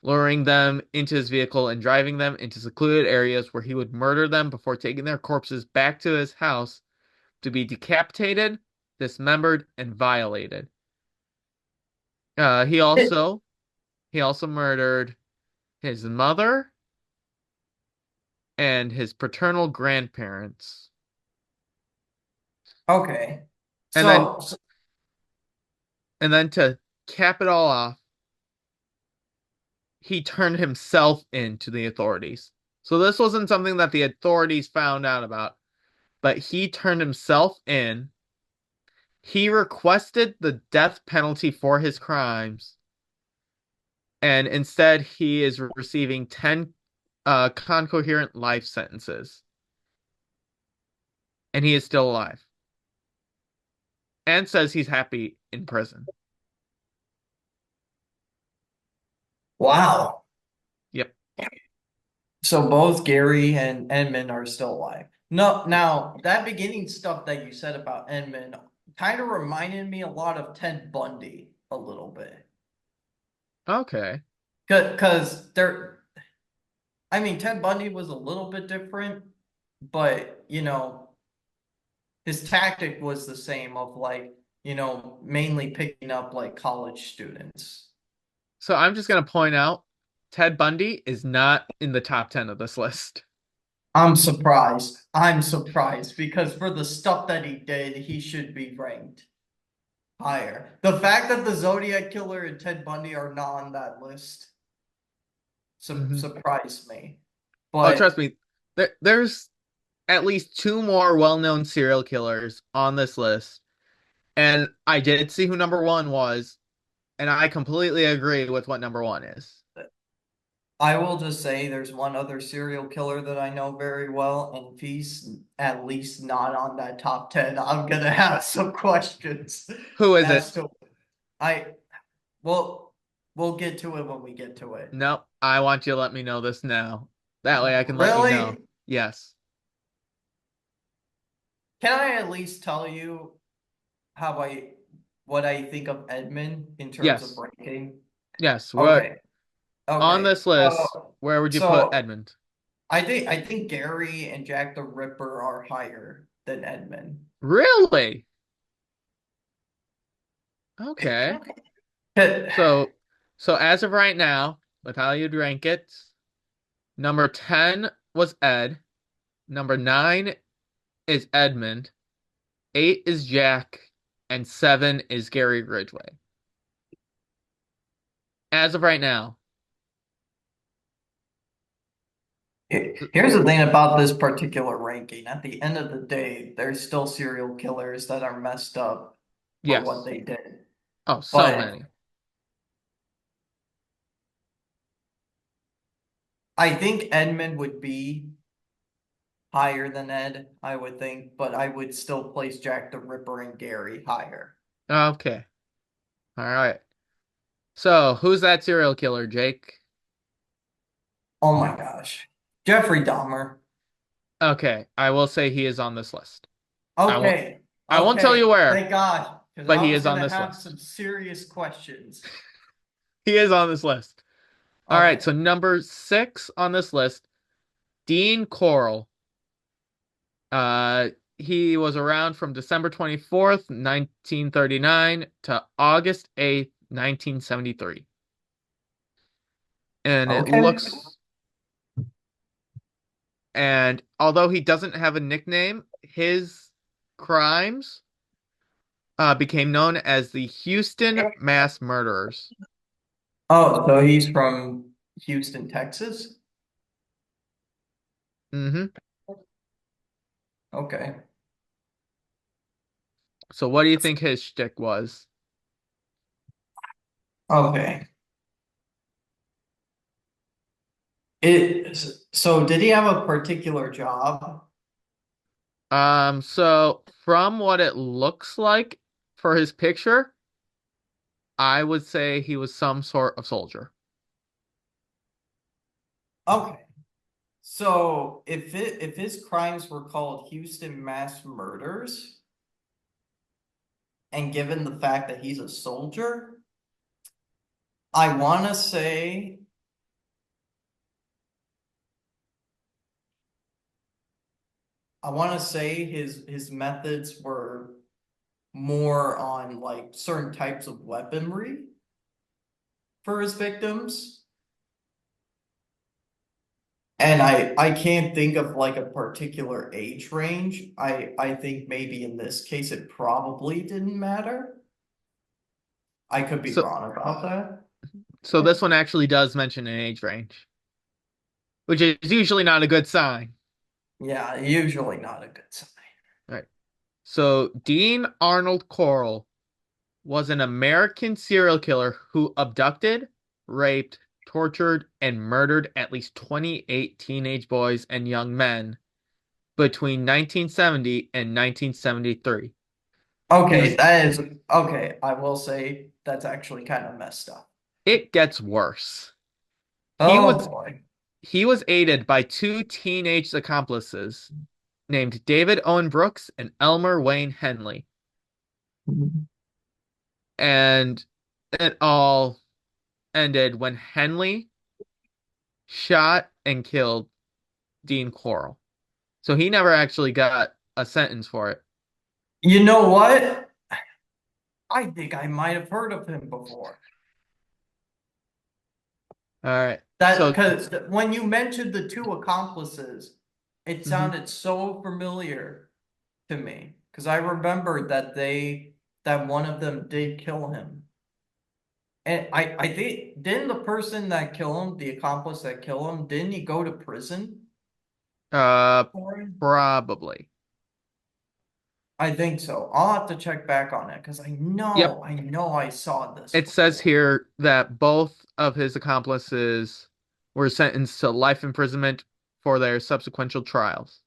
[SPEAKER 1] luring them into his vehicle and driving them into secluded areas where he would murder them before taking their corpses back to his house to be decapitated, dismembered, and violated. Uh, he also he also murdered his mother and his paternal grandparents.
[SPEAKER 2] Okay.
[SPEAKER 1] And then
[SPEAKER 2] So
[SPEAKER 1] and then to cap it all off, he turned himself in to the authorities. So this wasn't something that the authorities found out about, but he turned himself in. He requested the death penalty for his crimes, and instead he is receiving 10 concoherent life sentences, and he is still alive and says he's happy in prison.
[SPEAKER 2] wow.
[SPEAKER 1] Yep.
[SPEAKER 2] So both Gary and Edmund are still alive. No,
[SPEAKER 1] Yep.
[SPEAKER 2] now that beginning stuff that you said about Edmund kind of reminded me a lot of Ted Bundy a little bit.
[SPEAKER 1] Okay.
[SPEAKER 2] Because I mean, Ted Bundy was a little bit different, but his tactic was the same of like, mainly picking up like college students.
[SPEAKER 1] So I'm just gonna point out Ted Bundy is not in the top 10 of this list.
[SPEAKER 2] I'm surprised. I'm surprised because for the stuff that he did, he should be ranked higher. The fact that the Zodiac Killer and Ted Bundy are not on that list
[SPEAKER 1] Hmm.
[SPEAKER 2] surprised me.
[SPEAKER 1] Oh, trust
[SPEAKER 2] But
[SPEAKER 1] me, there's at least two more well-known serial killers on this list, and I did see who number one was, and I completely agree with what number one is.
[SPEAKER 2] I will just say there's one other serial killer that I know very well, and if he's at least not on that top 10, I'm gonna have some questions
[SPEAKER 1] Who is it?
[SPEAKER 2] as to I well we'll get to it when we get to it.
[SPEAKER 1] No, I want you to let me know this now. That way I can let you know.
[SPEAKER 2] Really?
[SPEAKER 1] Yes.
[SPEAKER 2] Can I at least tell you how I what I think of Edmund in terms of
[SPEAKER 1] Yes.
[SPEAKER 2] ranking?
[SPEAKER 1] Yes. What
[SPEAKER 2] Okay.
[SPEAKER 1] on
[SPEAKER 2] Okay.
[SPEAKER 1] this list,
[SPEAKER 2] So
[SPEAKER 1] where would you put
[SPEAKER 2] so
[SPEAKER 1] Edmund?
[SPEAKER 2] I think Gary and Jack the Ripper are higher than Edmund.
[SPEAKER 1] Really? Okay. So so as of right now, with how you'd rank it, number 10 was Ed, number 9 is Edmund, 8 is Jack, and 7 is Gary Ridgway. As of right now.
[SPEAKER 2] Here's the thing about this particular ranking. At the end of the day, there's still serial killers that are messed up for what
[SPEAKER 1] Yes.
[SPEAKER 2] they did.
[SPEAKER 1] Oh, so
[SPEAKER 2] But
[SPEAKER 1] many.
[SPEAKER 2] I think Edmund would be higher than Ed, I would think, but I would still place Jack the Ripper and Gary higher.
[SPEAKER 1] Okay. All right. So, who's that serial killer, Jake?
[SPEAKER 2] Oh my gosh. Jeffrey Dahmer.
[SPEAKER 1] Okay, I will say he is on this list. I won't
[SPEAKER 2] Okay.
[SPEAKER 1] I won't tell you
[SPEAKER 2] Okay.
[SPEAKER 1] where,
[SPEAKER 2] Thank God. Because
[SPEAKER 1] but
[SPEAKER 2] I
[SPEAKER 1] he
[SPEAKER 2] was
[SPEAKER 1] is on
[SPEAKER 2] gonna
[SPEAKER 1] this
[SPEAKER 2] have some
[SPEAKER 1] list.
[SPEAKER 2] serious questions.
[SPEAKER 1] He is on this list. All right, so
[SPEAKER 2] Okay.
[SPEAKER 1] number 6 on this list, Dean Corll. Uh, he was around from December 24th, 1939 to August 8th, 1973. And it
[SPEAKER 2] Okay.
[SPEAKER 1] looks and although he doesn't have a nickname, his crimes became known as the Houston Mass Murderers.
[SPEAKER 2] Oh, so he's from Houston, Texas?
[SPEAKER 1] Hmm.
[SPEAKER 2] Okay.
[SPEAKER 1] So what do you think his shtick was?
[SPEAKER 2] Okay. So did he have a particular job?
[SPEAKER 1] So from what it looks like for his picture, I would say he was some sort of soldier.
[SPEAKER 2] Okay. So if his crimes were called Houston mass murders, and given the fact that he's a soldier, I want to say his methods were more on like certain types of weaponry for his victims. And I can't think of like a particular age range. I think maybe in this case it probably didn't matter. I could be
[SPEAKER 1] So
[SPEAKER 2] wrong about that.
[SPEAKER 1] so this one actually does mention an age range, which is usually not a good sign.
[SPEAKER 2] Yeah, usually not a good sign.
[SPEAKER 1] Right. So Dean Arnold Corll was an American serial killer who abducted, raped, tortured, and murdered at least 28 teenage boys and young men between 1970 and 1973. He
[SPEAKER 2] Okay,
[SPEAKER 1] was
[SPEAKER 2] that is okay. I will say that's actually kind of messed up.
[SPEAKER 1] It gets worse. He
[SPEAKER 2] Oh
[SPEAKER 1] was
[SPEAKER 2] boy.
[SPEAKER 1] he was aided by two teenage accomplices named David Owen Brooks and Elmer Wayne Henley. And it all ended when Henley shot and killed Dean Corll. So he never actually got a sentence for it.
[SPEAKER 2] You know what? I think I might have heard of him before.
[SPEAKER 1] All right.
[SPEAKER 2] That
[SPEAKER 1] So
[SPEAKER 2] because when you mentioned the two accomplices, it
[SPEAKER 1] mhm.
[SPEAKER 2] sounded so familiar to me because I remembered that one of them did kill him. And I think didn't the person that killed him, the accomplice that killed him, didn't he go to prison
[SPEAKER 1] uh
[SPEAKER 2] for it?
[SPEAKER 1] Probably.
[SPEAKER 2] I think so. I'll have to check back on it because
[SPEAKER 1] Yep.
[SPEAKER 2] I know I saw this
[SPEAKER 1] It says
[SPEAKER 2] before.
[SPEAKER 1] here that both of his accomplices were sentenced to life imprisonment for their subsequent trials.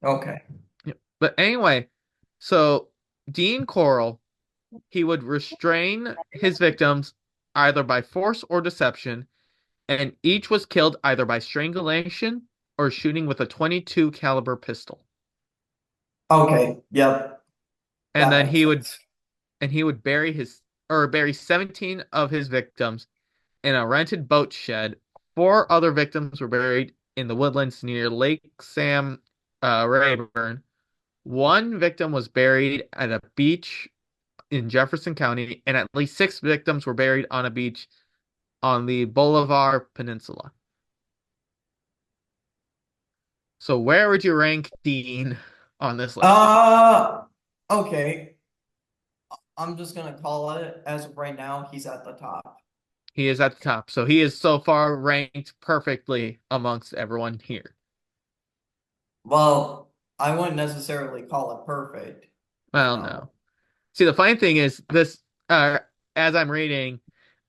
[SPEAKER 2] Okay.
[SPEAKER 1] Yep. But anyway, so Dean Corll, he would restrain his victims either by force or deception, and each was killed either by strangulation or shooting with a 22 caliber pistol.
[SPEAKER 2] Okay. Yep.
[SPEAKER 1] And
[SPEAKER 2] That
[SPEAKER 1] then
[SPEAKER 2] makes sense.
[SPEAKER 1] he would bury 17 of his victims in a rented boat shed. Four other victims were buried in the woodlands near Lake Sam Rayburn. One victim was buried at a beach in Jefferson County, and at least six victims were buried on a beach on the Bolivar Peninsula. So where would you rank Dean on this list?
[SPEAKER 2] Uh, okay. I'm just gonna call it as of right now, he's at the top.
[SPEAKER 1] He is at the top. So he is so far ranked perfectly amongst everyone here.
[SPEAKER 2] Well, I wouldn't necessarily call it perfect, you
[SPEAKER 1] Well,
[SPEAKER 2] know.
[SPEAKER 1] no. See, the funny thing is this as I'm reading,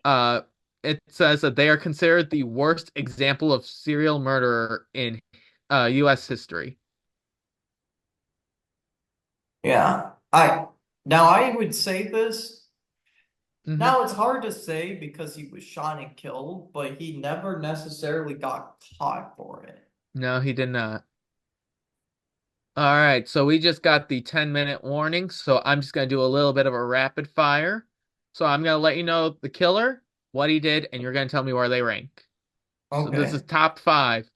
[SPEAKER 1] uh it says that they are considered the worst example of serial murderer in US history.
[SPEAKER 2] Yeah. I would say this.
[SPEAKER 1] Hmm.
[SPEAKER 2] Now it's hard to say because he was shot and killed, but he never necessarily got caught for it.
[SPEAKER 1] No, he did not. All right, so we just got the 10-minute warning, so I'm just gonna do a little bit of a rapid fire. So I'm gonna let you know the killer, what he did, and you're gonna tell me where they rank. So this is
[SPEAKER 2] Okay.
[SPEAKER 1] top five.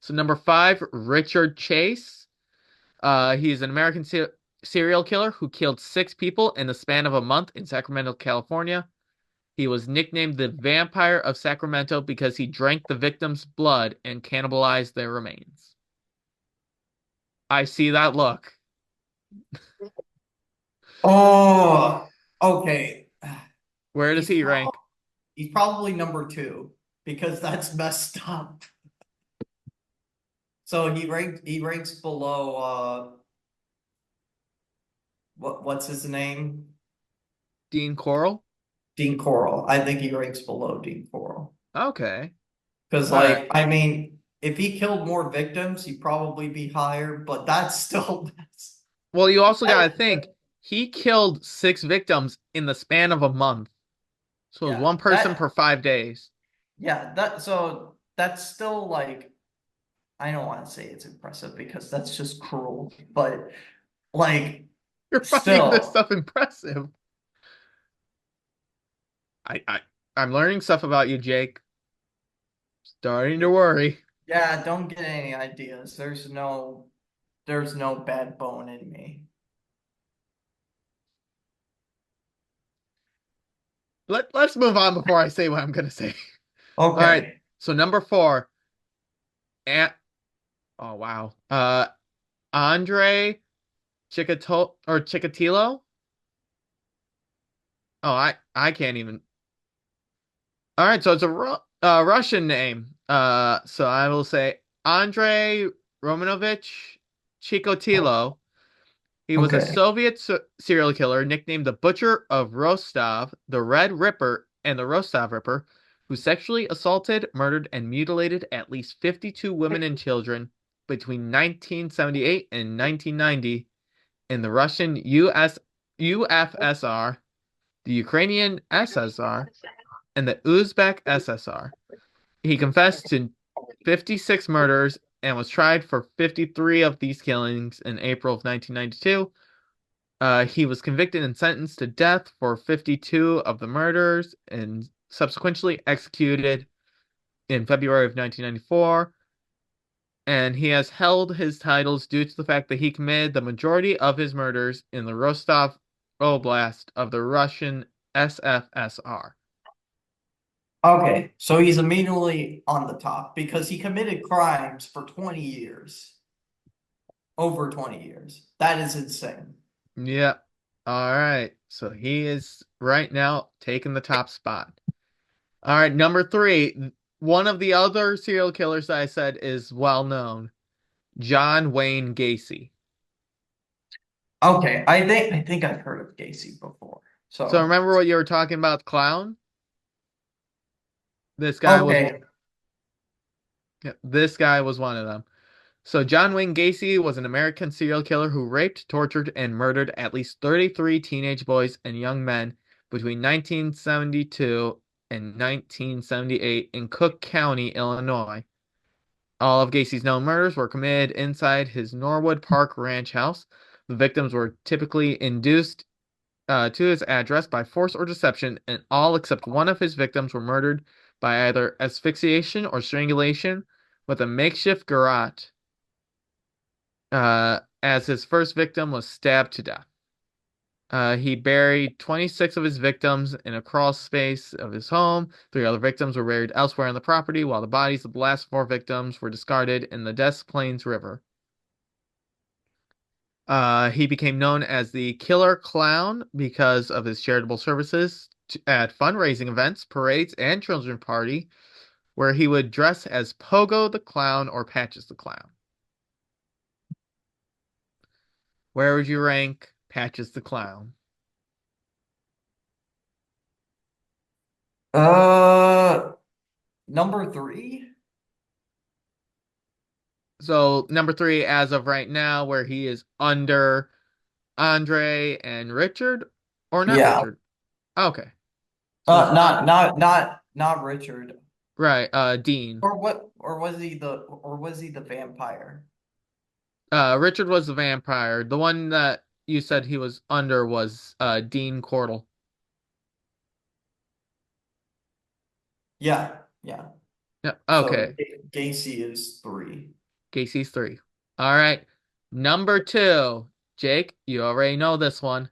[SPEAKER 1] So number five, Richard Chase. He's an American serial killer who killed six people in the span of a month in Sacramento, California. He was nicknamed the Vampire of Sacramento because he drank the victims' blood and cannibalized their remains. I see that look.
[SPEAKER 2] Oh, okay.
[SPEAKER 1] Where does
[SPEAKER 2] He's
[SPEAKER 1] he
[SPEAKER 2] probably
[SPEAKER 1] rank?
[SPEAKER 2] he's probably number two because that's messed up. So he ranks below what's his name?
[SPEAKER 1] Dean Coral?
[SPEAKER 2] Dean Coral. I think he ranks below Dean Coral.
[SPEAKER 1] Okay.
[SPEAKER 2] Because
[SPEAKER 1] All right.
[SPEAKER 2] like I mean, if he killed more victims, he'd probably be higher, but that's still
[SPEAKER 1] Well, you also
[SPEAKER 2] that,
[SPEAKER 1] gotta think. He killed six victims in the span of a month. So it was
[SPEAKER 2] Yeah,
[SPEAKER 1] one person per
[SPEAKER 2] that
[SPEAKER 1] 5 days.
[SPEAKER 2] yeah, that so that's still like I don't want to say it's impressive because that's just cruel, but like
[SPEAKER 1] You're finding this
[SPEAKER 2] still,
[SPEAKER 1] stuff impressive. I, I I'm learning stuff about you, Jake. Starting to worry.
[SPEAKER 2] yeah, don't get any ideas. There's no bad bone in me.
[SPEAKER 1] Let's move on before I say what I'm gonna say. All right.
[SPEAKER 2] Okay.
[SPEAKER 1] So number four, and oh wow, Andre Chikatilo. Oh, I can't even. All right, so it's a Russian name. So I will say Andrei Romanovich
[SPEAKER 2] Oh,
[SPEAKER 1] Chikatilo. He was a
[SPEAKER 2] okay.
[SPEAKER 1] Soviet serial killer nicknamed the Butcher of Rostov, the Red Ripper, and the Rostov Ripper, who sexually assaulted, murdered, and mutilated at least 52 women and children between 1978 and 1990 in the Russian UFSR, the Ukrainian SSR, and the Uzbek SSR. He confessed to 56 murders and was tried for 53 of these killings in April of 1992. He was convicted and sentenced to death for 52 of the murders and subsequently executed in February of 1994. And he has held his titles due to the fact that he committed the majority of his murders in the Rostov Oblast of the Russian SFSR.
[SPEAKER 2] Okay. So he's immediately on the top because he committed crimes for 20 years. Over 20 years. That is insane.
[SPEAKER 1] Yep. All right. So he is right now taking the top spot. All right. Number three. One of the other serial killers that I said is well known. John Wayne Gacy.
[SPEAKER 2] Okay. I think I've heard of Gacy before.
[SPEAKER 1] So
[SPEAKER 2] So,
[SPEAKER 1] remember what you were talking about, the clown? This guy was
[SPEAKER 2] okay.
[SPEAKER 1] yeah, this guy was one of them. So John Wayne Gacy was an American serial killer who raped, tortured, and murdered at least 33 teenage boys and young men between 1972 and 1978 in Cook County, Illinois. All of Gacy's known murders were committed inside his Norwood Park ranch house. The victims were typically induced to his address by force or deception, and all except one of his victims were murdered by either asphyxiation or strangulation with a makeshift garrote, as his first victim was stabbed to death. He buried 26 of his victims in a crawl space of his home. Three other victims were buried elsewhere on the property, while the bodies of the last four victims were discarded in the Des Plaines River. He became known as the Killer Clown because of his charitable services at fundraising events, parades, and children's party, where he would dress as Pogo the Clown or Patches the Clown. Where would you rank Patches the Clown?
[SPEAKER 2] Uh, number three?
[SPEAKER 1] So number three, as of right now, where he is under Andre and Richard, or not
[SPEAKER 2] Yeah.
[SPEAKER 1] Richard? Okay, so it's
[SPEAKER 2] Not Richard.
[SPEAKER 1] right. Dean.
[SPEAKER 2] Or was he the vampire?
[SPEAKER 1] Richard was the vampire. The one that you said he was under was Dean Cordell.
[SPEAKER 2] Yeah, yeah.
[SPEAKER 1] Yeah.
[SPEAKER 2] So
[SPEAKER 1] Okay.
[SPEAKER 2] Gacy is three.
[SPEAKER 1] Casey's three. All right. Number two, Jake. You already know this one.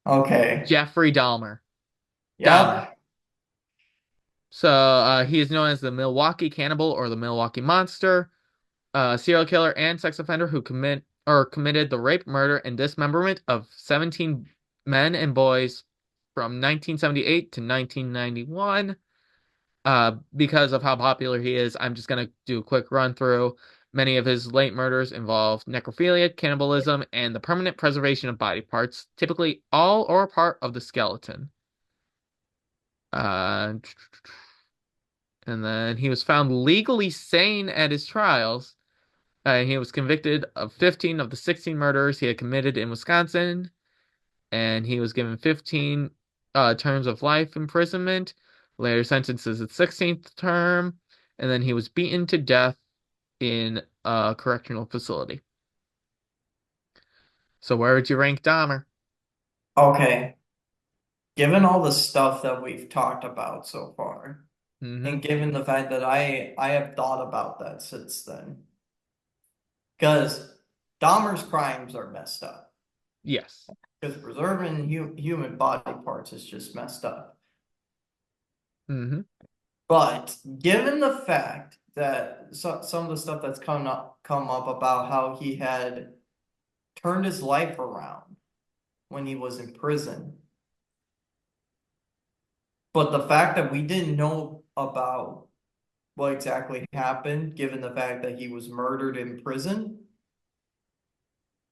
[SPEAKER 2] Okay.
[SPEAKER 1] Jeffrey Dahmer. Dahmer.
[SPEAKER 2] Yep.
[SPEAKER 1] So he is known as the Milwaukee Cannibal or the Milwaukee Monster, serial killer and sex offender who committed the rape, murder, and dismemberment of 17 men and boys from 1978 to 1991. Because of how popular he is, I'm just gonna do a quick run through. Many of his late murders involved necrophilia, cannibalism, and the permanent preservation of body parts, typically all or a part of the skeleton. Uh, and then he was found legally sane at his trials. He was convicted of 15 of the 16 murders he had committed in Wisconsin. and he was given 15 terms of life imprisonment, later sentenced to his 16th term, and then he was beaten to death in a correctional facility. So where would you rank Dahmer?
[SPEAKER 2] Okay, given all the stuff that we've talked about so far,
[SPEAKER 1] Mm-hmm.
[SPEAKER 2] and given the fact that I have thought about that since then, because Dahmer's crimes are messed up.
[SPEAKER 1] Yes.
[SPEAKER 2] Because preserving human body parts is just messed up.
[SPEAKER 1] Mm-hmm.
[SPEAKER 2] But given the fact that some of the stuff that's come up about how he had turned his life around when he was in prison, but the fact that we didn't know about what exactly happened, given the fact that he was murdered in prison,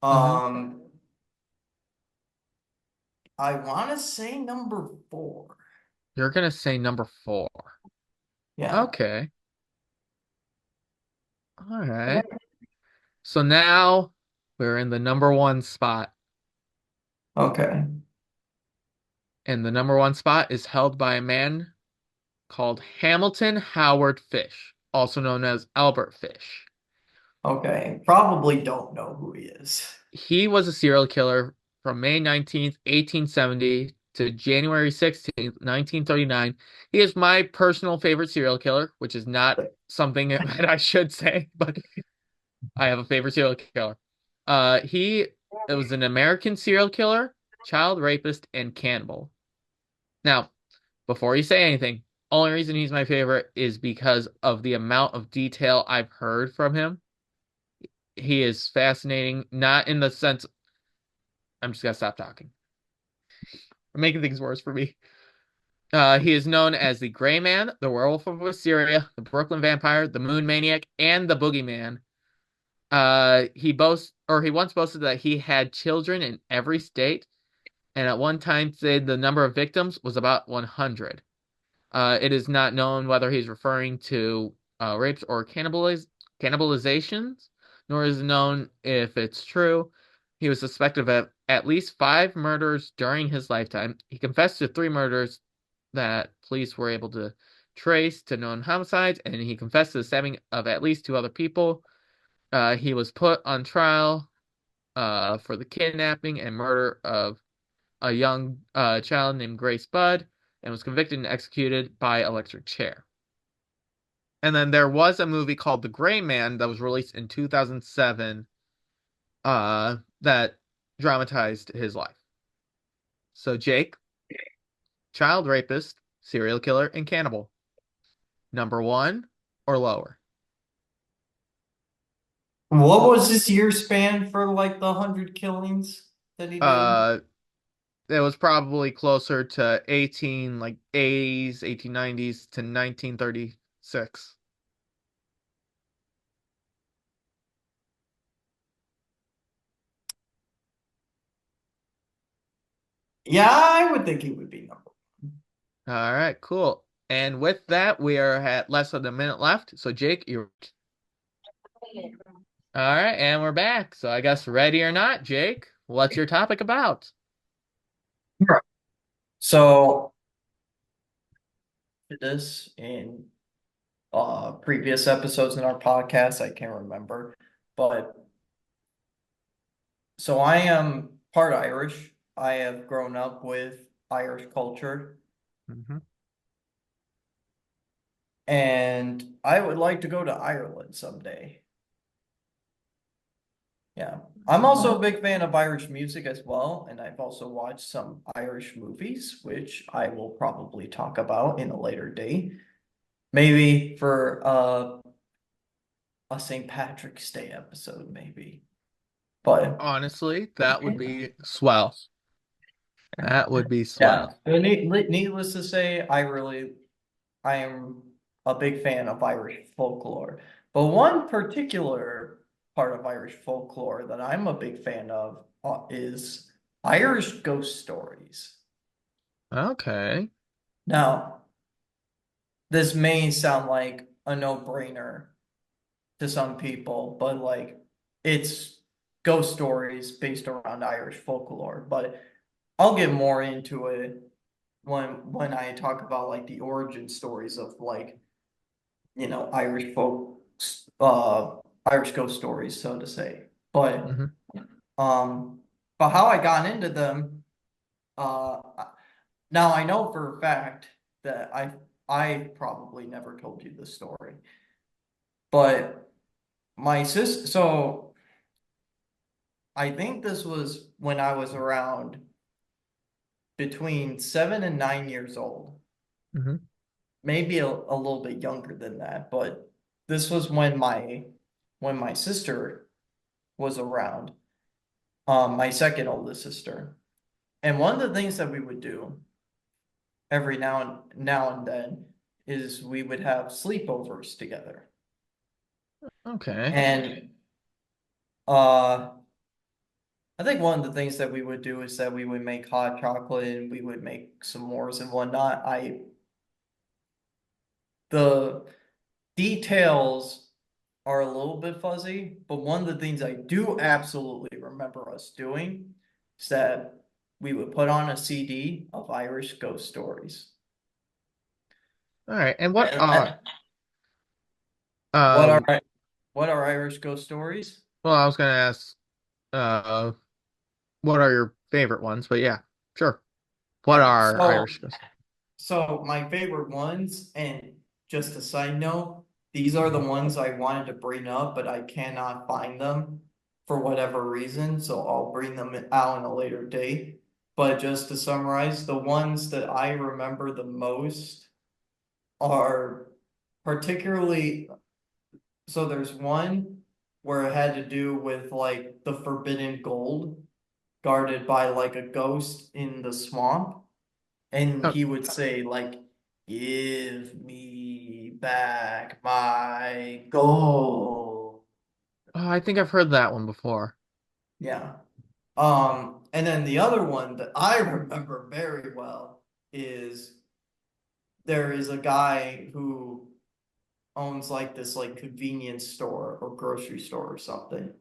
[SPEAKER 1] Mm-hmm.
[SPEAKER 2] um, I want to say number four.
[SPEAKER 1] You're gonna say number four.
[SPEAKER 2] Yeah.
[SPEAKER 1] Okay. All right. So now we're in the number one spot,
[SPEAKER 2] Okay.
[SPEAKER 1] and the number one spot is held by a man called Hamilton Howard Fish, also known as Albert Fish.
[SPEAKER 2] Okay. Probably don't know who he is.
[SPEAKER 1] He was a serial killer from May 19th, 1870 to January 16th, 1939. He is my personal favorite serial killer, which is not something that I should say, but I have a favorite serial killer. He was an American serial killer, child rapist, and cannibal. Now, before you say anything, only reason he's my favorite is because of the amount of detail I've heard from him. He is fascinating, not in the sense I'm just gonna stop talking. I'm making things worse for me. He is known as the Gray Man, the Werewolf of Assyria, the Brooklyn Vampire, the Moon Maniac, and the Boogeyman. He once boasted that he had children in every state, and at one time said the number of victims was about 100. It is not known whether he's referring to rapes or cannibalizations, nor is it known if it's true. He was suspected of at least five murders during his lifetime. He confessed to three murders that police were able to trace to known homicides, and he confessed to the stabbing of at least two other people. He was put on trial for the kidnapping and murder of a young child named Grace Budd and was convicted and executed by electric chair. And then there was a movie called The Gray Man that was released in 2007 that dramatized his life. So Jake, child rapist, serial killer, and cannibal. Number one or lower?
[SPEAKER 2] What was his year span for like the 100 killings that he did?
[SPEAKER 1] Uh, it was probably closer to 1880s, 1890s to 1936.
[SPEAKER 2] Yeah, I would think he would be number.
[SPEAKER 1] All right, cool. And with that, we are at less than a minute left. So, Jake, you're all right, and we're back. So, I guess ready or not, Jake, what's your topic about?
[SPEAKER 2] Right. So did this in previous episodes in our podcast, I can't remember. But so I am part Irish. I have grown up with Irish culture,
[SPEAKER 1] Hmm.
[SPEAKER 2] and I would like to go to Ireland someday. Yeah. I'm also a big fan of Irish music as well, and I've also watched some Irish movies, which I will probably talk about in a later date. Maybe for a St. Patrick's Day episode, maybe. But
[SPEAKER 1] Honestly, that would be swell. That would be
[SPEAKER 2] yeah,
[SPEAKER 1] swell.
[SPEAKER 2] needless to say, I am a big fan of Irish folklore. But one particular part of Irish folklore that I'm a big fan of is Irish ghost stories.
[SPEAKER 1] Okay.
[SPEAKER 2] Now, this may sound like a no-brainer to some people, but like it's ghost stories based around Irish folklore. But I'll get more into it when I talk about like the origin stories of like, Irish folk, Irish ghost stories, so to say. But
[SPEAKER 1] Hmm.
[SPEAKER 2] um, but how I got into them, uh, now I know for a fact that I probably never told you this story, but my sister. So I think this was when I was around between 7 and 9 years old,
[SPEAKER 1] Hmm.
[SPEAKER 2] maybe a little bit younger than that, but this was when my sister was around, my second oldest sister. And one of the things that we would do every now and then is we would have sleepovers together.
[SPEAKER 1] Okay.
[SPEAKER 2] And uh I think one of the things that we would do is that we would make hot chocolate and we would make s'mores and whatnot. The details are a little bit fuzzy, but one of the things I do absolutely remember us doing is that we would put on a CD of Irish ghost stories.
[SPEAKER 1] All right. And
[SPEAKER 2] And what
[SPEAKER 1] um
[SPEAKER 2] are what are Irish ghost stories?
[SPEAKER 1] well, I was gonna ask uh what are your favorite ones, but yeah, sure. What
[SPEAKER 2] Yeah,
[SPEAKER 1] are
[SPEAKER 2] so
[SPEAKER 1] Irish ghosts?
[SPEAKER 2] so my favorite ones, and just a side note, these are the
[SPEAKER 1] Mhm.
[SPEAKER 2] ones I wanted to bring up, but I cannot find them for whatever reason, so I'll bring them out in a later date. But just to summarize, the ones that I remember the most are particularly, so there's one where it had to do with like the forbidden gold guarded by like a ghost in the swamp. And
[SPEAKER 1] Oh,
[SPEAKER 2] he would say like, "Give me back my gold."
[SPEAKER 1] I think I've heard that one before.
[SPEAKER 2] Yeah. And then the other one that I remember very well is there is a guy who owns like this like convenience store or grocery store or something.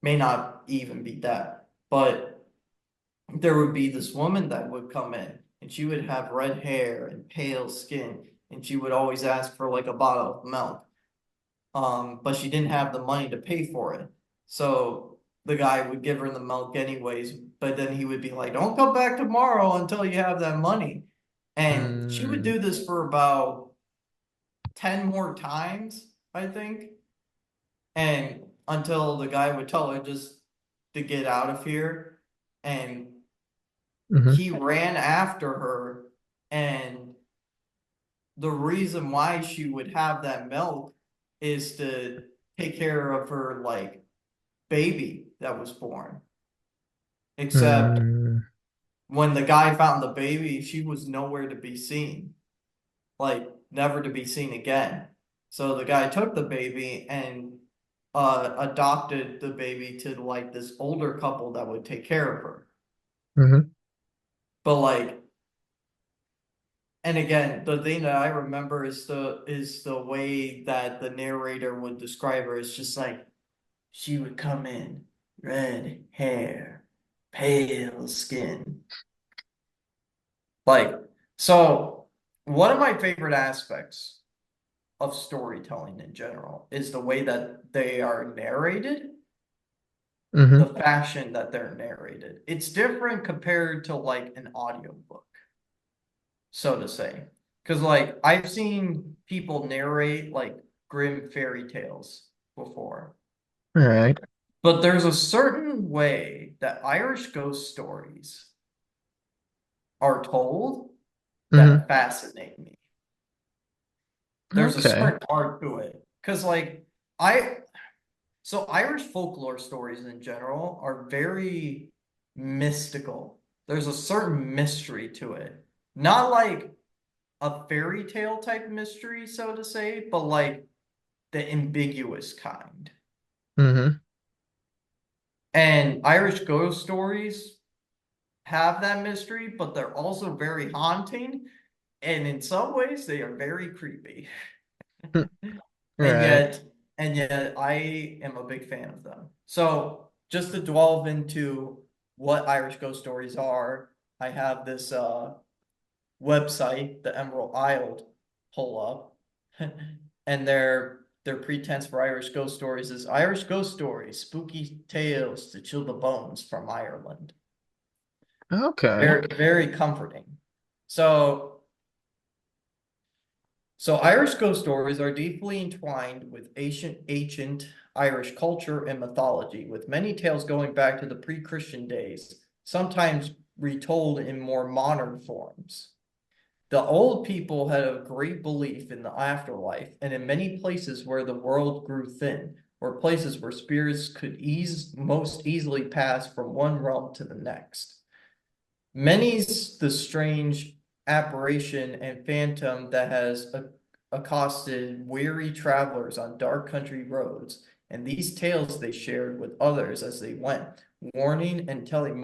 [SPEAKER 2] May not even be that, but there would be this woman that would come in and she would have red hair and pale skin and she would always ask for like a bottle of milk. But she didn't have the money to pay for it. So the guy would give her the milk anyways, but then he would be like, "Don't come back tomorrow until you have that money." And she would
[SPEAKER 1] Mm,
[SPEAKER 2] do this for about 10 more times, I think. And until the guy would tell her just to get out of here. And
[SPEAKER 1] hmm.
[SPEAKER 2] he ran after her. And the reason why she would have that milk is to take care of her like baby that was born. Except
[SPEAKER 1] Mm,
[SPEAKER 2] when the guy found the baby, she was nowhere to be seen, like never to be seen again. So the guy took the baby and adopted the baby to like this older couple that would take care of her.
[SPEAKER 1] hmm.
[SPEAKER 2] But like, and again, the thing that I remember is the way that the narrator would describe her. It's just like she would come in, red hair, pale skin. Like, so one of my favorite aspects of storytelling in general is the way that they are narrated, the
[SPEAKER 1] Hmm.
[SPEAKER 2] fashion that they're narrated. It's different compared to like an audiobook, so to say. Because like I've seen people narrate like grim fairy tales before,
[SPEAKER 1] All right.
[SPEAKER 2] but there's a certain way that Irish ghost stories are told that
[SPEAKER 1] Hmm.
[SPEAKER 2] fascinate me. There's a
[SPEAKER 1] Okay.
[SPEAKER 2] certain art to it. Because like I so Irish folklore stories in general are very mystical. There's a certain mystery to it. Not like a fairy tale type mystery, so to say, but like the ambiguous kind.
[SPEAKER 1] Hmm.
[SPEAKER 2] And Irish ghost stories have that mystery, but they're also very haunting. And in some ways, they are very creepy.
[SPEAKER 1] All
[SPEAKER 2] And
[SPEAKER 1] right.
[SPEAKER 2] yet, and yet I am a big fan of them. So just to delve into what Irish ghost stories are, I have this website, the Emerald Isle, pull up, and their pretense for Irish ghost stories is Irish ghost stories, spooky tales to chill the bones from Ireland.
[SPEAKER 1] Okay.
[SPEAKER 2] Very, very comforting. So, so Irish ghost stories are deeply entwined with ancient Irish culture and mythology, with many tales going back to the pre-Christian days, sometimes retold in more modern forms. The old people had a great belief in the afterlife, and in many places where the world grew thin, or places where spirits could most easily pass from one realm to the next. Many's the strange apparition and phantom that has accosted weary travelers on dark country roads, and these tales they shared with others as they went, warning and telling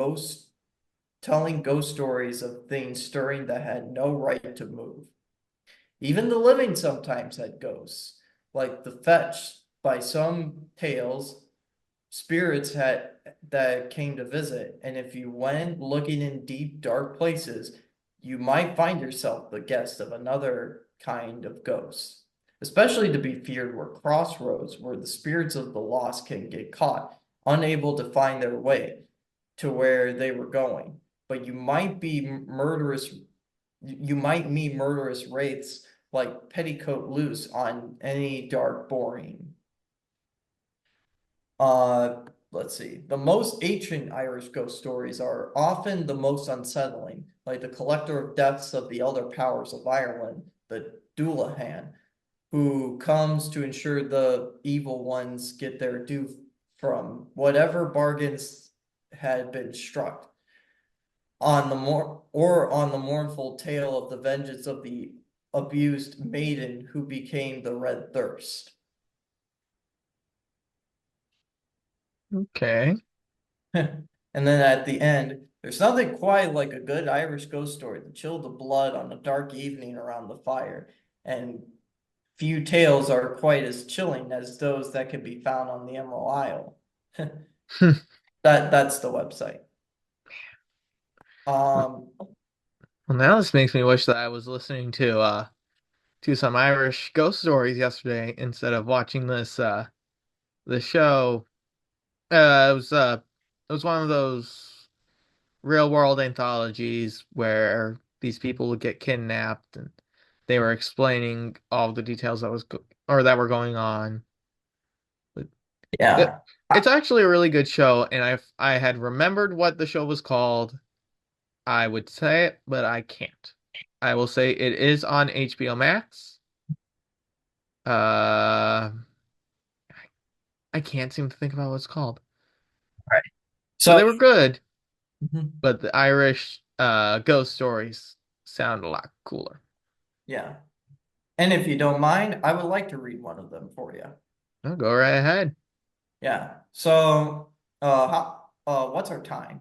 [SPEAKER 2] ghost stories of things stirring that had no right to move. Even the living sometimes had ghosts, like the fetch by some tales spirits had that came to visit, and if you went looking in deep, dark places, you might find yourself the guest of another kind of ghost. Especially to be feared were crossroads where the spirits of the lost can get caught, unable to find their way to where they were going. But you might meet murderous wraiths like petticoat loose on any dark boring. Let's see. The most ancient Irish ghost stories are often the most unsettling, like the collector of deaths of the elder powers of Ireland, the Dullahan, who comes to ensure the evil ones get their due from whatever bargains had been struck. On the mournful tale of the vengeance of the abused maiden who became the Red Thirst.
[SPEAKER 1] Okay.
[SPEAKER 2] And then at the end, there's nothing quite like a good Irish ghost story to chill the blood on a dark evening around the fire. And few tales are quite as chilling as those that can be found on the Emerald Isle. That's the website.
[SPEAKER 1] Well,
[SPEAKER 2] Um,
[SPEAKER 1] now this makes me wish that I was listening to some Irish ghost stories yesterday instead of watching this show. It was one of those real world anthologies where these people would get kidnapped and they were explaining all the details that were going on. But it
[SPEAKER 2] yeah.
[SPEAKER 1] it's actually a really good show, and I had remembered what the show was called. I would say it, but I can't. I will say it is on HBO Max. Uh, I can't seem to think about what it's called.
[SPEAKER 2] Right.
[SPEAKER 1] But
[SPEAKER 2] So,
[SPEAKER 1] they were good,
[SPEAKER 2] mhm,
[SPEAKER 1] but the Irish ghost stories sound a lot cooler.
[SPEAKER 2] yeah. And if you don't mind, I would like to read one of them for you.
[SPEAKER 1] No, go right ahead.
[SPEAKER 2] Yeah. So, what's our time?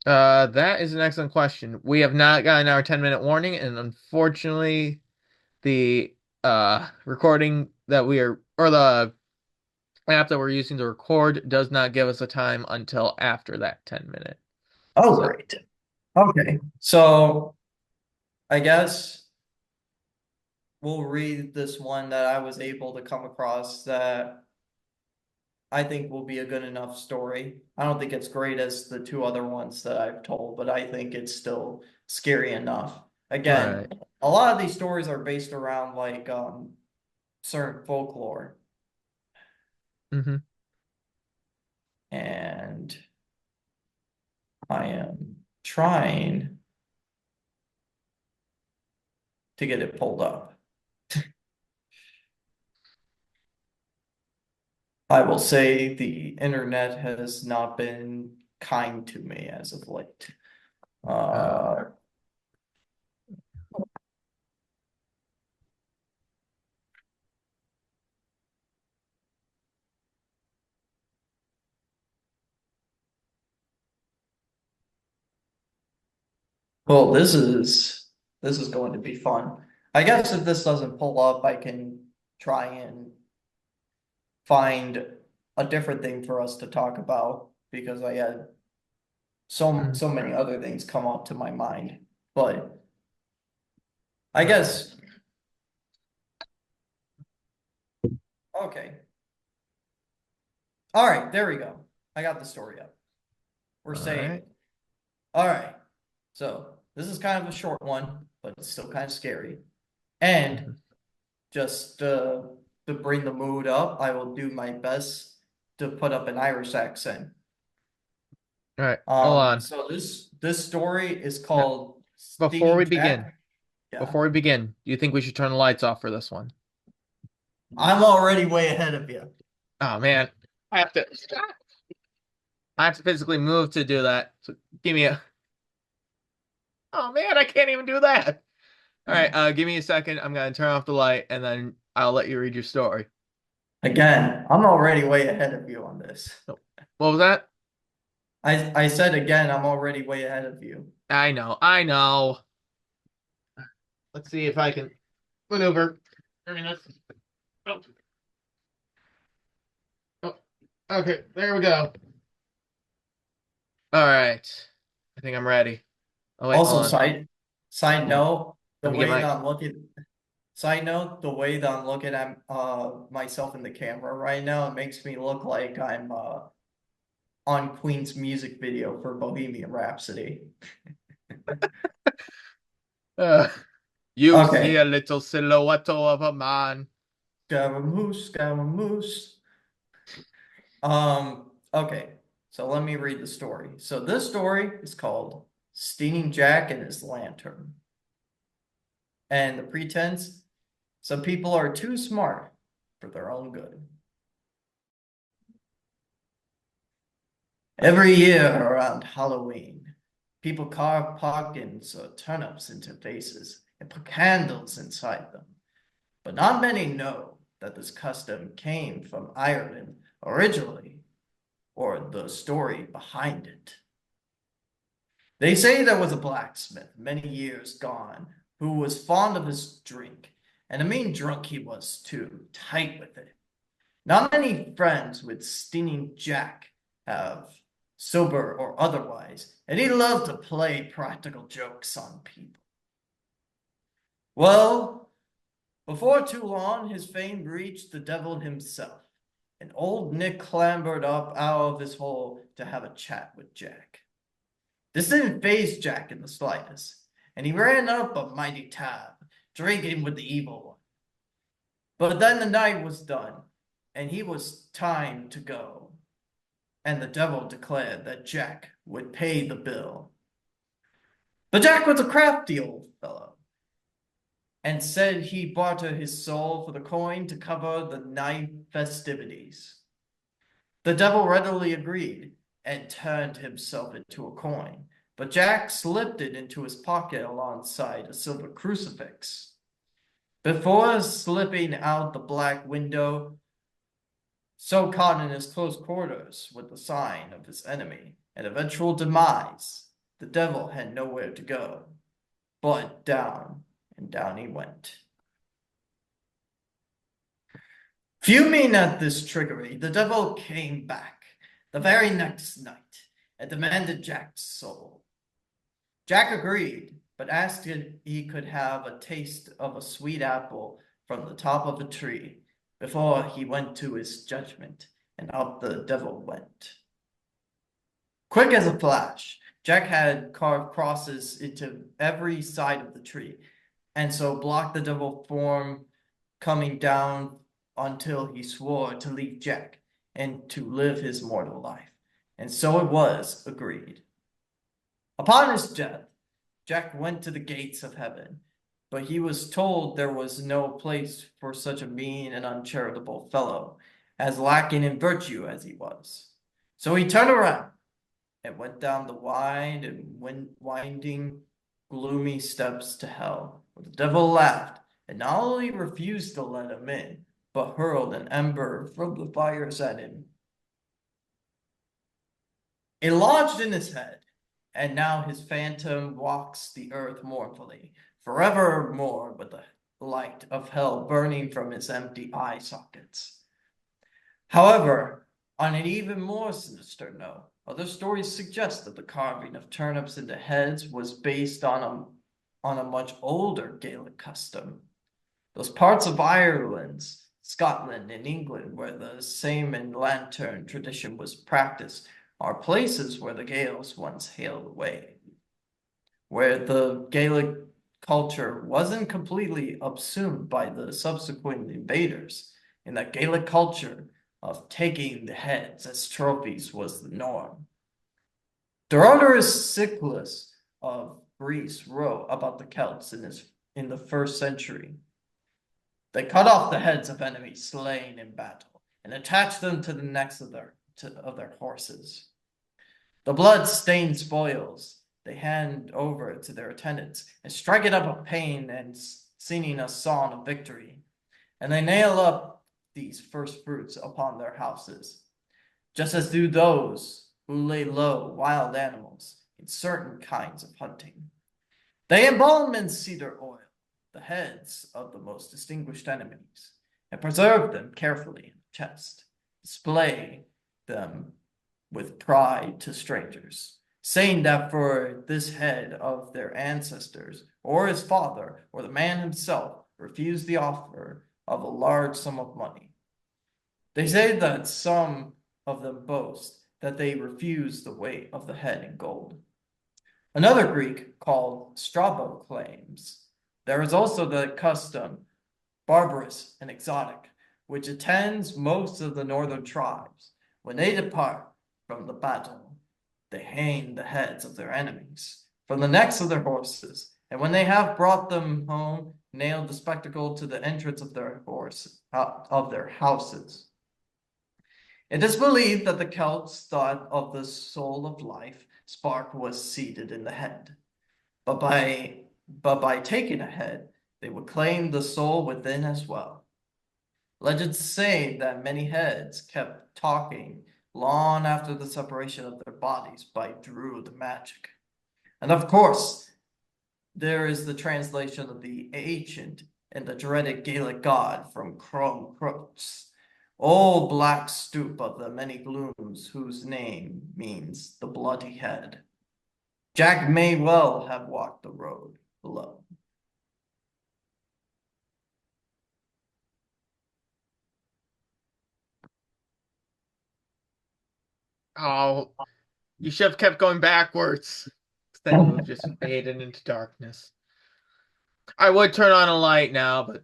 [SPEAKER 1] That is an excellent question. We have not gotten our 10-minute warning, and unfortunately, the recording that we are or the app that we're using to record does not give us a time until after that 10 minute.
[SPEAKER 2] Oh,
[SPEAKER 1] So,
[SPEAKER 2] great. Okay. So, I guess we'll read this one that I was able to come across that I think will be a good enough story. I don't think it's great as the two other ones that I've told, but I think it's still scary enough. Again,
[SPEAKER 1] right.
[SPEAKER 2] a lot of these stories are based around like certain folklore,
[SPEAKER 1] Hmm.
[SPEAKER 2] and I am trying to get it pulled up. I will say the internet has not been kind to me as of late.
[SPEAKER 1] Uh,
[SPEAKER 2] Uh, well, this is going to be fun. I guess if this doesn't pull up, I can try and find a different thing for us to talk about because I had
[SPEAKER 1] Mm.
[SPEAKER 2] so many other things come up to my mind. But I
[SPEAKER 1] All right.
[SPEAKER 2] guess okay. All right, there we go. I got the story up. We're
[SPEAKER 1] All right.
[SPEAKER 2] saying, all right. So this is kind of a short one, but it's still kind of scary. And
[SPEAKER 1] Mhm.
[SPEAKER 2] just to bring the mood up, I will do my best to put up an Irish accent.
[SPEAKER 1] All right. Hold on.
[SPEAKER 2] So this story is
[SPEAKER 1] No,
[SPEAKER 2] called
[SPEAKER 1] before we
[SPEAKER 2] Steenie
[SPEAKER 1] begin,
[SPEAKER 2] Jack. Yeah.
[SPEAKER 1] before we begin, do you think we should turn the lights off for this one?
[SPEAKER 2] I'm already way ahead of you.
[SPEAKER 1] Oh man, I have to. I have to physically move to do that. So give me a. Oh man, I can't even do that. All right. Give me a second. I'm gonna turn off the light and then I'll let you read your story.
[SPEAKER 2] Again, I'm already way ahead of you on this.
[SPEAKER 1] Oh, what was that?
[SPEAKER 2] I said again, I'm already way ahead of you.
[SPEAKER 1] I know. I know. Let's see if I can maneuver. I mean, that's. Oh, oh, okay, there we go. All right. I think I'm ready. Oh wait, hold
[SPEAKER 2] Also,
[SPEAKER 1] on.
[SPEAKER 2] side
[SPEAKER 1] Hold on.
[SPEAKER 2] note,
[SPEAKER 1] Let
[SPEAKER 2] the
[SPEAKER 1] me get
[SPEAKER 2] way that
[SPEAKER 1] my.
[SPEAKER 2] I'm looking side note, the way that I'm looking at myself in the camera right now, it makes me look like I'm on Queen's music video for Bohemian Rhapsody.
[SPEAKER 1] Uh, you see
[SPEAKER 2] Okay.
[SPEAKER 1] a little silhouette of a man.
[SPEAKER 2] Scaramouche, Scaramouche. Okay. So let me read the story. So this story is called Stealing Jack and His Lantern. And the pretense, some people are too smart for their own good. Every year around Halloween, people carve pumpkins or turnips into faces and put candles inside them. But not many know that this custom came from Ireland originally, or the story behind it. They say there was a blacksmith many years gone who was fond of his drink, and a mean drunk he was too, tight with it. Not many friends would Stinging Jack have, sober or otherwise, and he loved to play practical jokes on people. Well, before too long, his fame reached the devil himself, and old Nick clambered up out of his hole to have a chat with Jack. This didn't faze Jack in the slightest, and he ran up a mighty tab, drinking with the evil one. But then the night was done, and he was time to go, and the devil declared that Jack would pay the bill. But Jack was a crafty old fellow, and said he bartered his soul for the coin to cover the night festivities. The devil readily agreed and turned himself into a coin, but Jack slipped it into his pocket alongside a silver crucifix. Before slipping out the black window, so caught in his close quarters with the sign of his enemy and eventual demise, the devil had nowhere to go, but down, and down he went. Fuming at this trickery, the devil came back the very next night and demanded Jack's soul. Jack agreed, but asked if he could have a taste of a sweet apple from the top of a tree before he went to his judgment, and out the devil went. Quick as a flash, Jack had carved crosses into every side of the tree, and so blocked the devil form coming down until he swore to leave Jack and to live his mortal life. And so it was agreed. Upon his death, Jack went to the gates of heaven, but he was told there was no place for such a mean and uncharitable fellow, as lacking in virtue as he was. So he turned around and went down the wide and winding, gloomy steps to hell, where the devil laughed and not only refused to let him in, but hurled an ember from the fires at him. It lodged in his head, and now his phantom walks the earth mournfully, forevermore with the light of hell burning from his empty eye sockets. However, on an even more sinister note, Other stories suggest that the carving of turnips into heads was based on a much older Gaelic custom. Those parts of Ireland, Scotland, and England where the same and lantern tradition was practiced are places where the Gaels once hailed away, where the Gaelic culture wasn't completely subsumed by the subsequent invaders. In that Gaelic culture of taking the heads as trophies was the norm. Herodotus Siculus of Greece wrote about the Celts in the first century. They cut off the heads of enemies slain in battle and attached them to the necks of their horses. The blood-stained spoils they hand over to their attendants and strike it up a pain and singing a song of victory. And they nail up these first fruits upon their houses, just as do those who lay low wild animals in certain kinds of hunting. They embalm in cedar oil the heads of the most distinguished enemies and preserve them carefully in a chest, display them with pride to strangers, saying that for this head of their ancestors, or his father, or the man himself, refused the offer of a large sum of money. They say that some of them boast that they refuse the weight of the head in gold. Another Greek called Strabo claims there is also the custom, barbarous and exotic, which attends most of the northern tribes. When they depart from the battle, they hang the heads of their enemies from the necks of their horses, and when they have brought them home, nail the spectacle to the entrance of their houses. It is believed that the Celts thought of the soul of life spark was seated in the head, but by taking a head, they would claim the soul within as well. Legends say that many heads kept talking long after the separation of their bodies by druid magic. And of course, there is the translation of the ancient and the dreaded Gaelic god from Crom Crooks, old black stoop of the many glooms, whose name means the bloody head. Jack may well have walked the road alone.
[SPEAKER 1] Oh, you should have kept going backwards. 'Cause then you would have just faded into darkness. I would turn on a light now, but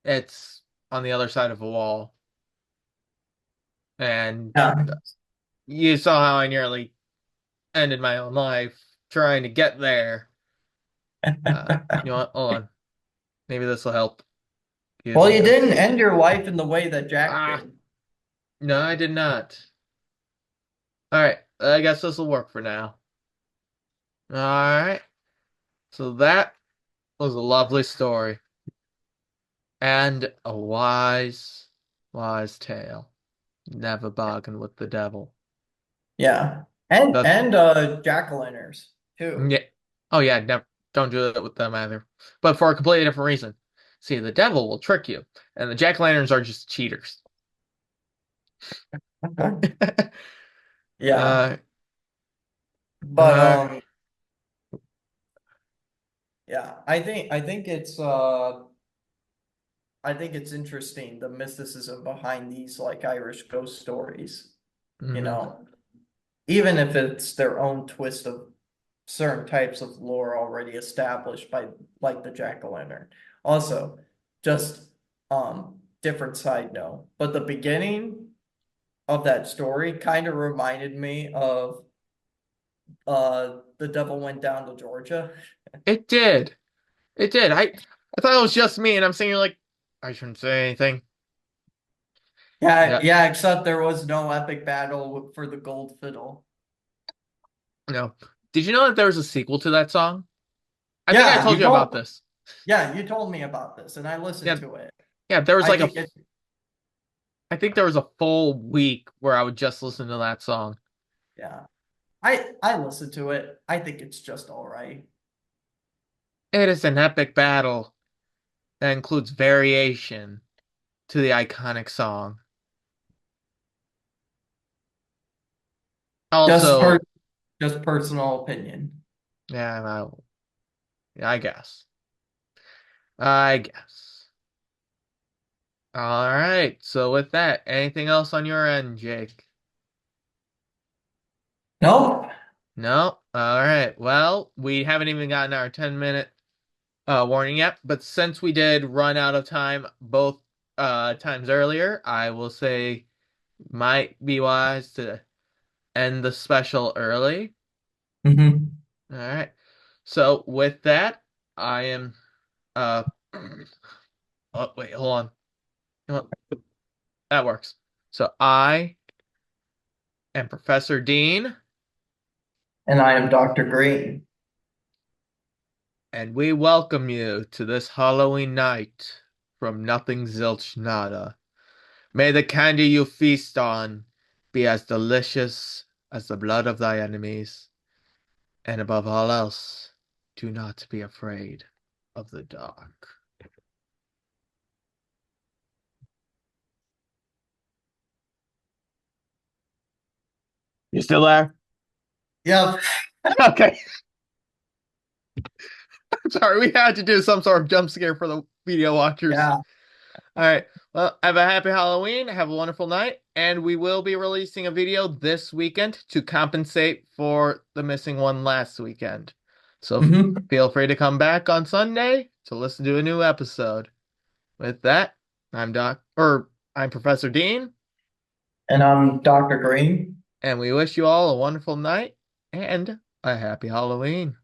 [SPEAKER 1] it's on the other side of a wall. And
[SPEAKER 2] Yeah.
[SPEAKER 1] you saw how I nearly ended my own life trying to get there. You know what? Hold on. Maybe this will help you
[SPEAKER 2] Well, you
[SPEAKER 1] more.
[SPEAKER 2] didn't end your life in the way that Jack
[SPEAKER 1] Ah,
[SPEAKER 2] did.
[SPEAKER 1] no, I did not. All right, I guess this will work for now. All right. So that was a lovely story and a wise, wise tale. Never bargain with the devil.
[SPEAKER 2] Yeah. And
[SPEAKER 1] That's
[SPEAKER 2] and jack-o'-lanterns too.
[SPEAKER 1] yeah. Oh yeah, never don't do that with them either. But for a completely different reason. See, the devil will trick you, and the jack-o'-lanterns are just cheaters.
[SPEAKER 2] Yeah.
[SPEAKER 1] uh,
[SPEAKER 2] But
[SPEAKER 1] uh,
[SPEAKER 2] yeah, I think it's interesting the mysticism behind these like Irish ghost stories, you
[SPEAKER 1] mhm.
[SPEAKER 2] know, even if it's their own twist of certain types of lore already established by like the jack-o'-lantern. Also, just different side note, but the beginning of that story kind of reminded me of The Devil Went Down to Georgia.
[SPEAKER 1] It did. It did. I thought it was just me, and I'm sitting here like I shouldn't say anything.
[SPEAKER 2] Yeah,
[SPEAKER 1] Yeah,
[SPEAKER 2] yeah, except there was no epic battle for the gold fiddle.
[SPEAKER 1] no. Did you know that there was a sequel to that song? I think I
[SPEAKER 2] Yeah,
[SPEAKER 1] told you about this.
[SPEAKER 2] you told me about this and I listened
[SPEAKER 1] Yeah,
[SPEAKER 2] to it.
[SPEAKER 1] yeah. There was
[SPEAKER 2] I
[SPEAKER 1] like
[SPEAKER 2] think it
[SPEAKER 1] I think there was a full week where I would just listen to that song.
[SPEAKER 2] yeah. I listened to it. I think it's just all right.
[SPEAKER 1] It is an epic battle that includes variation to the iconic song.
[SPEAKER 2] Just per
[SPEAKER 1] Also,
[SPEAKER 2] just personal opinion.
[SPEAKER 1] yeah, I guess. I guess. All right. So with that, anything else on your end, Jake?
[SPEAKER 2] Nope.
[SPEAKER 1] No? All right. Well, we haven't even gotten our 10-minute warning yet, but since we did run out of time both times earlier, I will say might be wise to end the special early.
[SPEAKER 2] Hmm.
[SPEAKER 1] All right. So with that, I am uh oh wait, hold on. You know what? That works. So I am Professor Dean,
[SPEAKER 2] And I am Dr. Green.
[SPEAKER 1] and we welcome you to this Halloween night from Nothing Zilch Nada. May the candy you feast on be as delicious as the blood of thy enemies, and above all else, do not be afraid of the dark. You still there?
[SPEAKER 2] Yep.
[SPEAKER 1] Okay. Sorry, we had to do some sort of jump scare for the video watchers.
[SPEAKER 2] Yeah.
[SPEAKER 1] All right. Well, have a happy Halloween. Have a wonderful night. And we will be releasing a video this weekend to compensate for the missing one last weekend. So
[SPEAKER 2] Hmm.
[SPEAKER 1] feel free to come back on Sunday to listen to a new episode. With that, I'm Professor Dean,
[SPEAKER 2] And I'm Dr. Green.
[SPEAKER 1] and we wish you all a wonderful night and a happy Halloween.